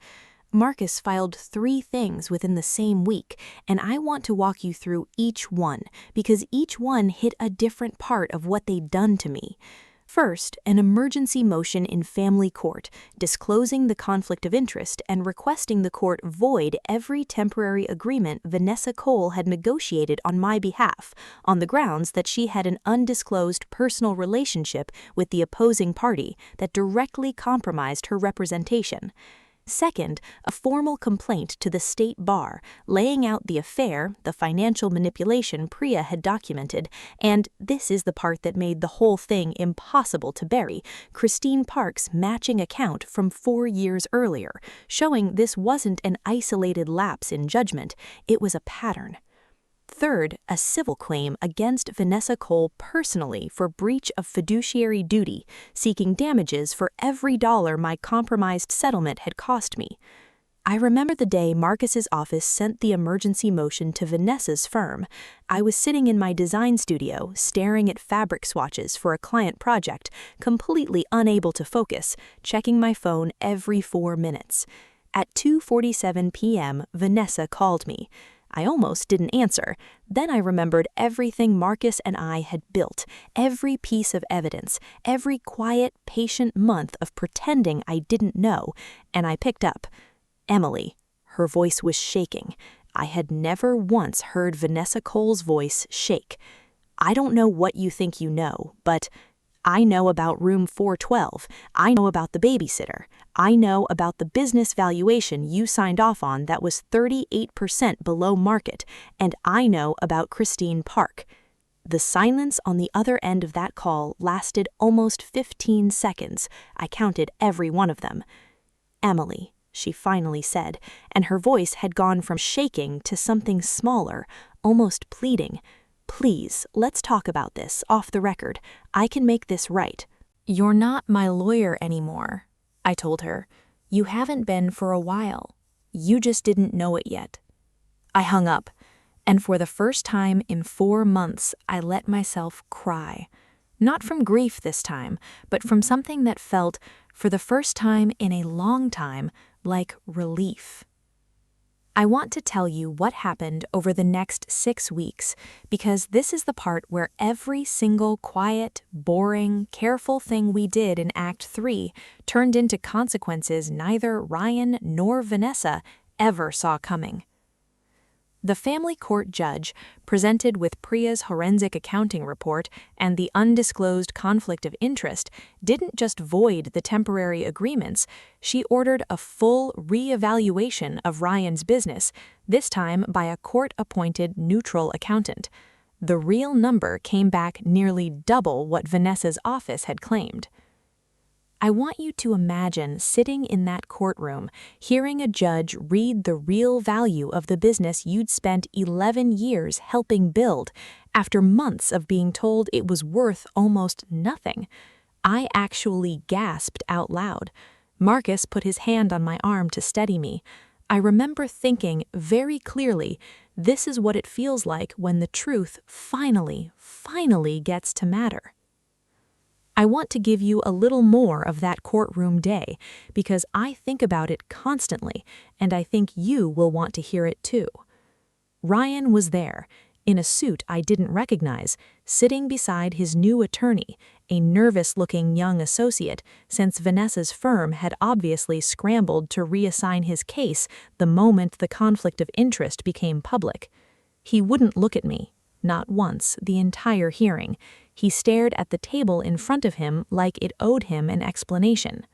Marcus filed 3 things within the same week, and I want to walk you through each one, because each one hit a different part of what they'd done to me. First, an emergency motion in family court, disclosing the conflict of interest and requesting the court void every temporary agreement Vanessa Cole had negotiated on my behalf, on the grounds that she had an undisclosed personal relationship with the opposing party that directly compromised her representation. Second, a formal complaint to the state bar, laying out the affair, the financial manipulation Priya had documented, and this is the part that made the whole thing impossible to bury, Christine Park's matching account from 4 years earlier, showing this wasn't an isolated lapse in judgment, it was a pattern. Third, a civil claim against Vanessa Cole personally for breach of fiduciary duty, seeking damages for every dollar my compromised settlement had cost me. I remember the day Marcus's office sent the emergency motion to Vanessa's firm. I was sitting in my design studio, staring at fabric swatches for a client project, completely unable to focus, checking my phone every 4 minutes. At 2:47 p.m., Vanessa called me. I almost didn't answer. Then I remembered everything Marcus and I had built, every piece of evidence, every quiet, patient month of pretending I didn't know, and I picked up. Emily. Her voice was shaking. I had never once heard Vanessa Cole's voice shake. I don't know what you think you know, but I know about room 412. I know about the babysitter. I know about the business valuation you signed off on that was 38% below market, and I know about Christine Park. The silence on the other end of that call lasted almost 15 seconds. I counted every one of them. Emily, she finally said, and her voice had gone from shaking to something smaller, almost pleading. Please, let's talk about this, off the record. I can make this right. You're not my lawyer anymore, I told her. You haven't been for a while. You just didn't know it yet. I hung up, and for the first time in 4 months, I let myself cry. Not from grief this time, but from something that felt, for the first time in a long time, like relief. I want to tell you what happened over the next 6 weeks, because this is the part where every single quiet, boring, careful thing we did in Act 3 turned into consequences neither Ryan nor Vanessa ever saw coming. The family court judge, presented with Priya's forensic accounting report and the undisclosed conflict of interest, didn't just void the temporary agreements, she ordered a full re-evaluation of Ryan's business, this time by a court-appointed neutral accountant. The real number came back nearly double what Vanessa's office had claimed. I want you to imagine sitting in that courtroom, hearing a judge read the real value of the business you'd spent 11 years helping build, after months of being told it was worth almost nothing. I actually gasped out loud. Marcus put his hand on my arm to steady me. I remember thinking very clearly, this is what it feels like when the truth finally gets to matter. I want to give you a little more of that courtroom day, because I think about it constantly, and I think you will want to hear it too. Ryan was there, in a suit I didn't recognize, sitting beside his new attorney, a nervous-looking young associate, since Vanessa's firm had obviously scrambled to reassign his case the moment the conflict of interest became public. He wouldn't look at me, not once, the entire hearing. He stared at the table in front of him like it owed him an explanation.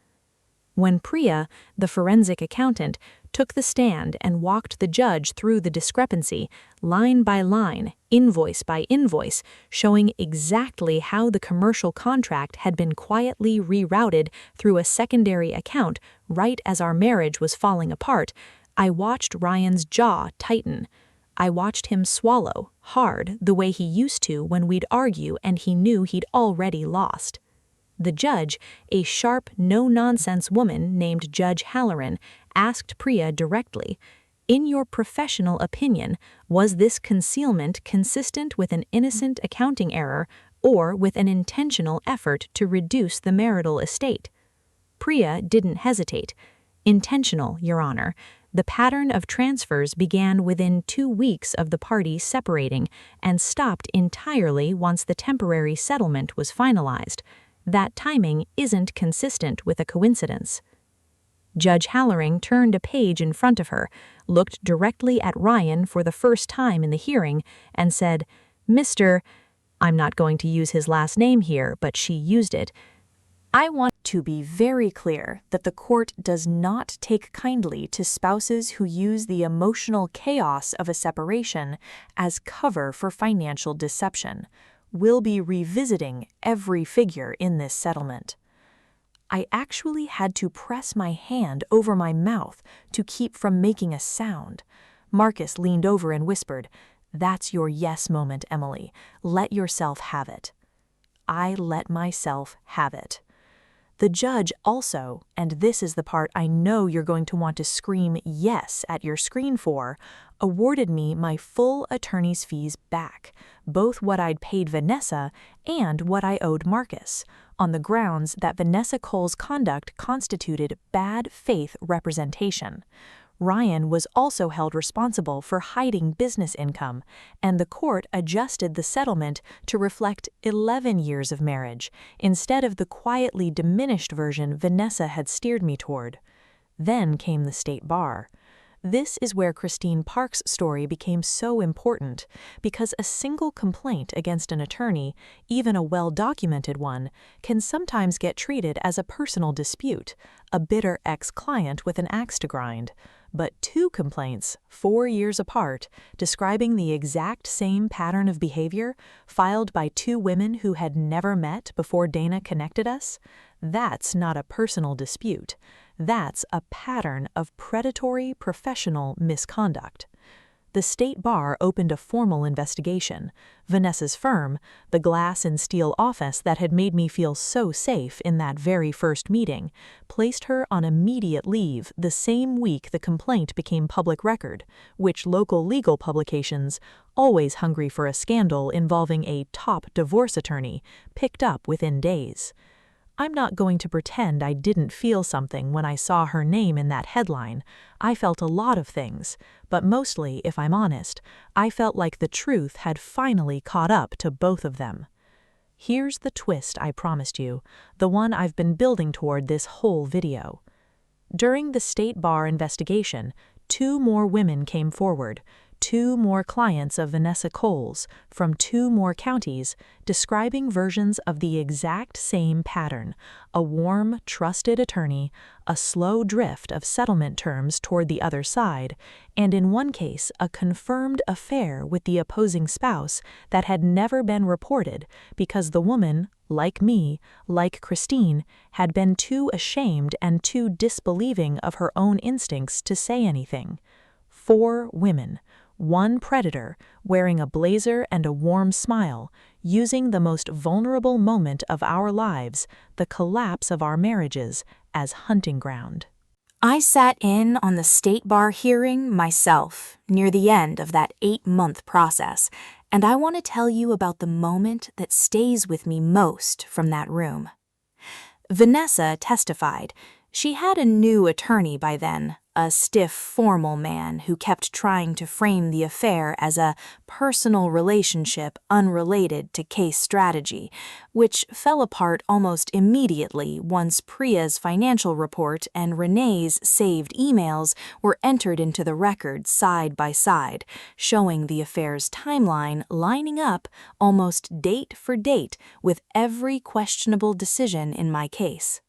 When Priya, the forensic accountant, took the stand and walked the judge through the discrepancy, line by line, invoice by invoice, showing exactly how the commercial contract had been quietly rerouted through a secondary account right as our marriage was falling apart, I watched Ryan's jaw tighten. I watched him swallow, hard, the way he used to when we'd argue and he knew he'd already lost. The judge, a sharp, no-nonsense woman named Judge Halloran, asked Priya directly, "In your professional opinion, was this concealment consistent with an innocent accounting error or with an intentional effort to reduce the marital estate?" Priya didn't hesitate. "Intentional, Your Honor. The pattern of transfers began within 2 weeks of the parties separating and stopped entirely once the temporary settlement was finalized. That timing isn't consistent with a coincidence." Judge Halloran turned a page in front of her, looked directly at Ryan for the first time in the hearing, and said, "Mr. I'm not going to use his last name here, but she used it. I want to be very clear that the court does not take kindly to spouses who use the emotional chaos of a separation as cover for financial deception. We'll be revisiting every figure in this settlement." I actually had to press my hand over my mouth to keep from making a sound. Marcus leaned over and whispered, "That's your yes moment, Emily. Let yourself have it." I let myself have it. The judge also, and this is the part I know you're going to want to scream yes at your screen for, awarded me my full attorney's fees back, both what I'd paid Vanessa and what I owed Marcus, on the grounds that Vanessa Cole's conduct constituted bad faith representation. Ryan was also held responsible for hiding business income, and the court adjusted the settlement to reflect 11 years of marriage, instead of the quietly diminished version Vanessa had steered me toward. Then came the state bar. This is where Christine Park's story became so important, because a single complaint against an attorney, even a well-documented one, can sometimes get treated as a personal dispute, a bitter ex-client with an axe to grind. But 2 complaints, 4 years apart, describing the exact same pattern of behavior, filed by 2 women who had never met before Dana connected us, that's not a personal dispute. That's a pattern of predatory professional misconduct. The state bar opened a formal investigation. Vanessa's firm, the glass and steel office that had made me feel so safe in that very first meeting, placed her on immediate leave the same week the complaint became public record, which local legal publications, always hungry for a scandal involving a top divorce attorney, picked up within days. I'm not going to pretend I didn't feel something when I saw her name in that headline. I felt a lot of things, but mostly, if I'm honest, I felt like the truth had finally caught up to both of them. Here's the twist I promised you, the one I've been building toward this whole video. During the state bar investigation, 2 more women came forward, 2 more clients of Vanessa Cole's, from 2 more counties, describing versions of the exact same pattern: a warm, trusted attorney, a slow drift of settlement terms toward the other side, and in one case a confirmed affair with the opposing spouse that had never been reported because the woman, like me, like Christine, had been too ashamed and too disbelieving of her own instincts to say anything. 4 women. 1 predator, wearing a blazer and a warm smile, using the most vulnerable moment of our lives, the collapse of our marriages, as hunting ground. I sat in on the state bar hearing myself, near the end of that 8-month process, and I want to tell you about the moment that stays with me most from that room. Vanessa testified. She had a new attorney by then, a stiff, formal man who kept trying to frame the affair as a personal relationship unrelated to case strategy, which fell apart almost immediately once Priya's financial report and Renee's saved emails were entered into the record side by side, showing the affair's timeline lining up almost date for date with every questionable decision in my case.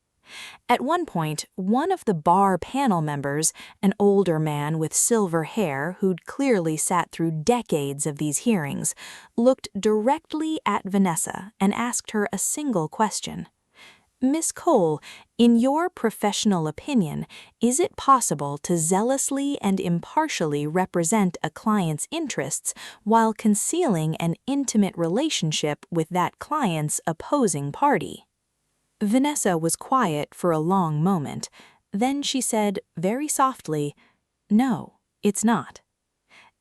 At one point, one of the bar panel members, an older man with silver hair who'd clearly sat through decades of these hearings, looked directly at Vanessa and asked her a single question. "Miss Cole, in your professional opinion, is it possible to zealously and impartially represent a client's interests while concealing an intimate relationship with that client's opposing party?" Vanessa was quiet for a long moment. Then she said, very softly, "No, it's not."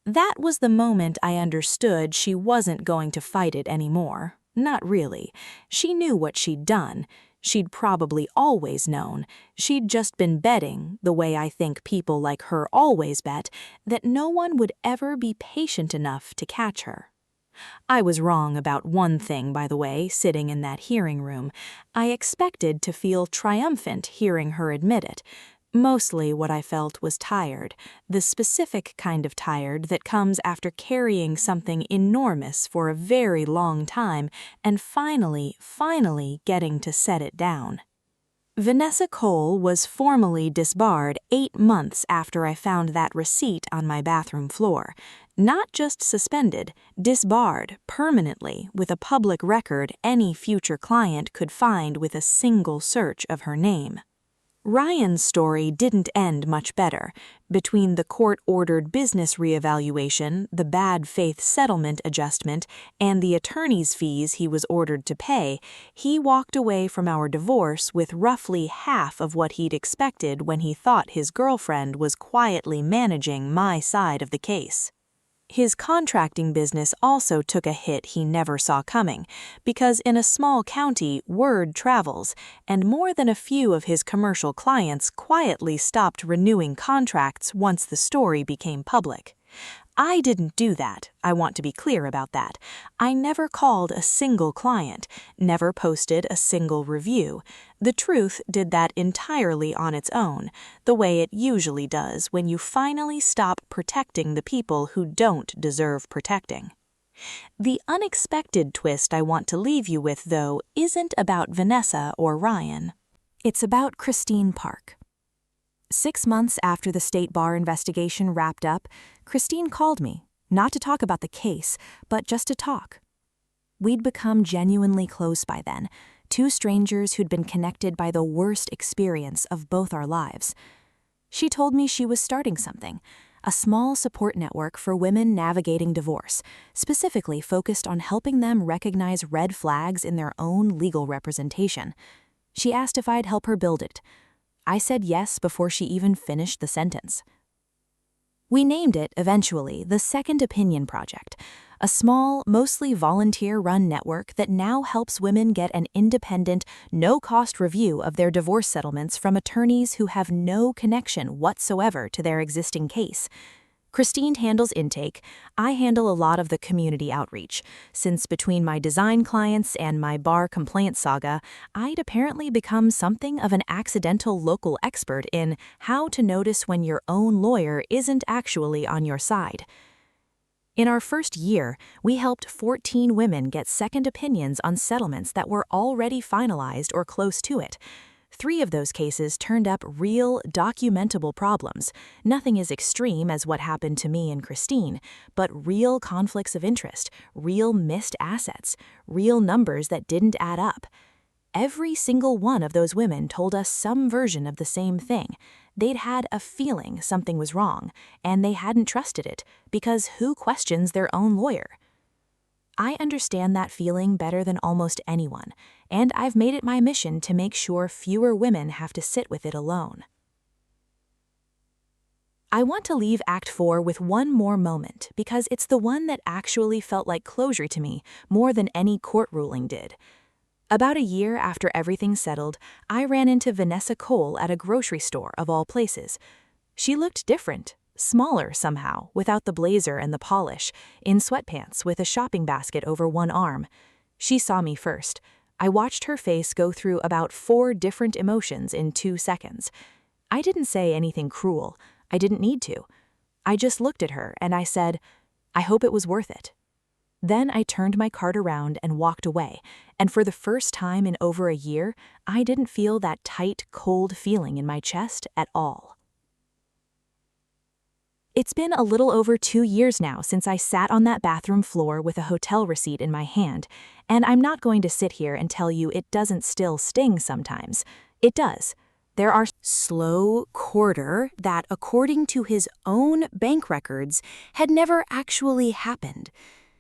That was the moment I understood she wasn't going to fight it anymore. Not really. She knew what she'd done. She'd probably always known. She'd just been betting, the way I think people like her always bet, that no one would ever be patient enough to catch her. I was wrong about one thing, by the way, sitting in that hearing room. I expected to feel triumphant hearing her admit it. Mostly what I felt was tired, the specific kind of tired that comes after carrying something enormous for a very long time and finally getting to set it down. Vanessa Cole was formally disbarred 8 months after I found that receipt on my bathroom floor. Not just suspended, disbarred permanently with a public record any future client could find with a single search of her name. Ryan's story didn't end much better. Between the court-ordered business reevaluation, the bad faith settlement adjustment, and the attorney's fees he was ordered to pay, he walked away from our divorce with roughly half of what he'd expected when he thought his girlfriend was quietly managing my side of the case. His contracting business also took a hit he never saw coming, because in a small county, word travels, and more than a few of his commercial clients quietly stopped renewing contracts once the story became public. I didn't do that. I want to be clear about that. I never called a single client, never posted a single review. The Truth did that entirely on its own, the way it usually does when you finally stop protecting the people who don't deserve protecting. The unexpected twist I want to leave you with, though, isn't about Vanessa or Ryan. It's about Christine Park. 6 months after the state bar investigation wrapped up, Christine called me, not to talk about the case, but just to talk. We'd become genuinely close by then, 2 strangers who'd been connected by the worst experience of both our lives. She told me she was starting something, a small support network for women navigating divorce, specifically focused on helping them recognize red flags in their own legal representation. She asked if I'd help her build it. I said yes before she even finished the sentence. We named it, eventually, the Second Opinion Project, a small, mostly volunteer-run network that now helps women get an independent, no-cost review of their divorce settlements from attorneys who have no connection whatsoever to their existing case. Christine handles intake. I handle a lot of the community outreach, since between my design clients and my bar complaint saga, I'd apparently become something of an accidental local expert in how to notice when your own lawyer isn't actually on your side. In our first year, we helped 14 women get second opinions on settlements that were already finalized or close to it. 3 of those cases turned up real, documentable problems, nothing as extreme as what happened to me and Christine, but real conflicts of interest, real missed assets, real numbers that didn't add up. Every single one of those women told us some version of the same thing. They'd had a feeling something was wrong, and they hadn't trusted it, because who questions their own lawyer? I understand that feeling better than almost anyone, and I've made it my mission to make sure fewer women have to sit with it alone. I want to leave Act 4 with one more moment because it's the one that actually felt like closure to me more than any court ruling did. About a year after everything settled, I ran into Vanessa Cole at a grocery store of all places. She looked different. Smaller somehow, without the blazer and the polish, in sweatpants with a shopping basket over one arm. She saw me first. I watched her face go through about 4 different emotions in 2 seconds. I didn't say anything cruel. I didn't need to. I just looked at her and I said, "I hope it was worth it." Then I turned my cart around and walked away, and for the first time in over a year, I didn't feel that tight, cold feeling in my chest at all. It's been a little over 2 years now since I sat on that bathroom floor with a hotel receipt in my hand, and I'm not going to sit here and tell you it doesn't still sting sometimes. It does. There are slow quarter that, according to his own bank records, had never actually happened.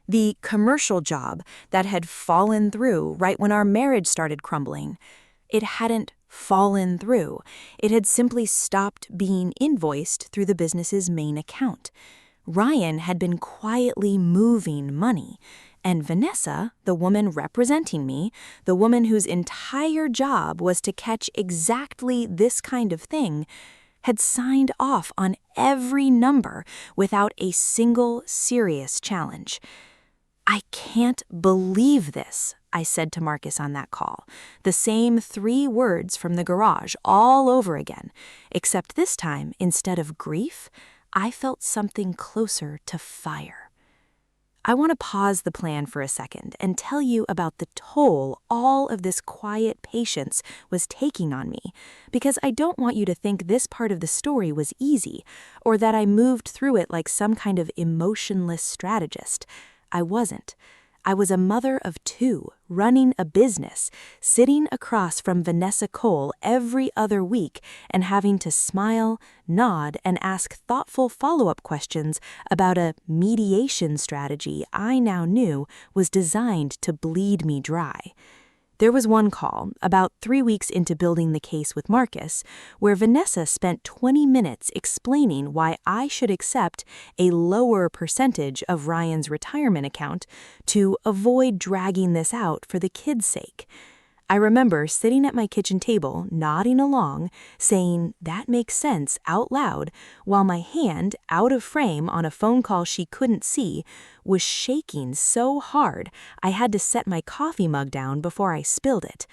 The commercial job that had fallen through right when our marriage started crumbling. It hadn't fallen through. It had simply stopped being invoiced through the business's main account. Ryan had been quietly moving money, and Vanessa, the woman representing me, the woman whose entire job was to catch exactly this kind of thing, had signed off on every number without a single serious challenge. "I can't believe this," I said to Marcus on that call. The same 3 words from the garage all over again, except this time, instead of grief, I felt something closer to fire. I want to pause the plan for a second and tell you about the toll all of this quiet patience was taking on me, because I don't want you to think this part of the story was easy, or that I moved through it like some kind of emotionless strategist. I wasn't. I was a mother of 2, running a business, sitting across from Vanessa Cole every other week and having to smile, nod, and ask thoughtful follow-up questions about a mediation strategy I now knew was designed to bleed me dry. There was one call, about 3 weeks into building the case with Marcus, where Vanessa spent 20 minutes explaining why I should accept a lower percentage of Ryan's retirement account to avoid dragging this out for the kids' sake. I remember sitting at my kitchen table, nodding along, saying, "That makes sense," out loud, while my hand, out of frame on a phone call she couldn't see, was shaking so hard I had to set my coffee mug down before I spilled it.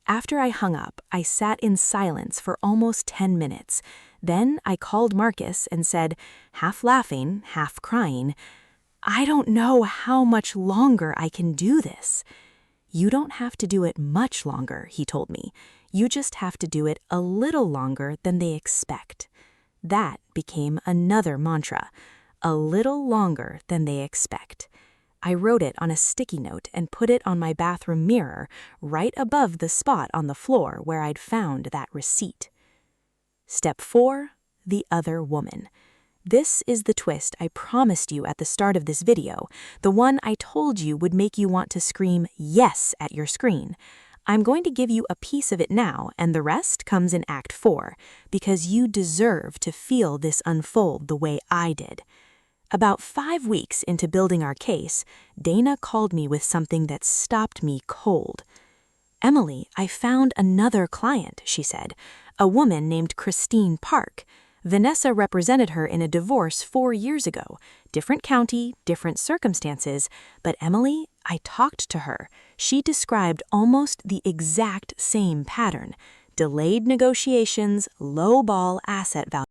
After I hung up, I sat in silence for almost 10 minutes. Then I called Marcus and said, half laughing, half crying, "I don't know how much longer I can do this." "You don't have to do it much longer," he told me. "You just have to do it a little longer than they expect." That became another mantra. A little longer than they expect. I wrote it on a sticky note and put it on my bathroom mirror, right above the spot on the floor where I'd found that receipt. Step 4, the other woman. This is the twist I promised you at the start of this video, the one I told you would make you want to scream yes at your screen. I'm going to give you a piece of it now, and the rest comes in Act 4, because you deserve to feel this unfold the way I did. About 5 weeks into building our case, Dana called me with something that stopped me cold. "Emily, I found another client," she said, "a woman named Christine Park. Vanessa represented her in a divorce 4 years ago. Different county, different circumstances, but Emily, I talked to her. She described almost the exact same pattern. Delayed negotiations, low ball asset value.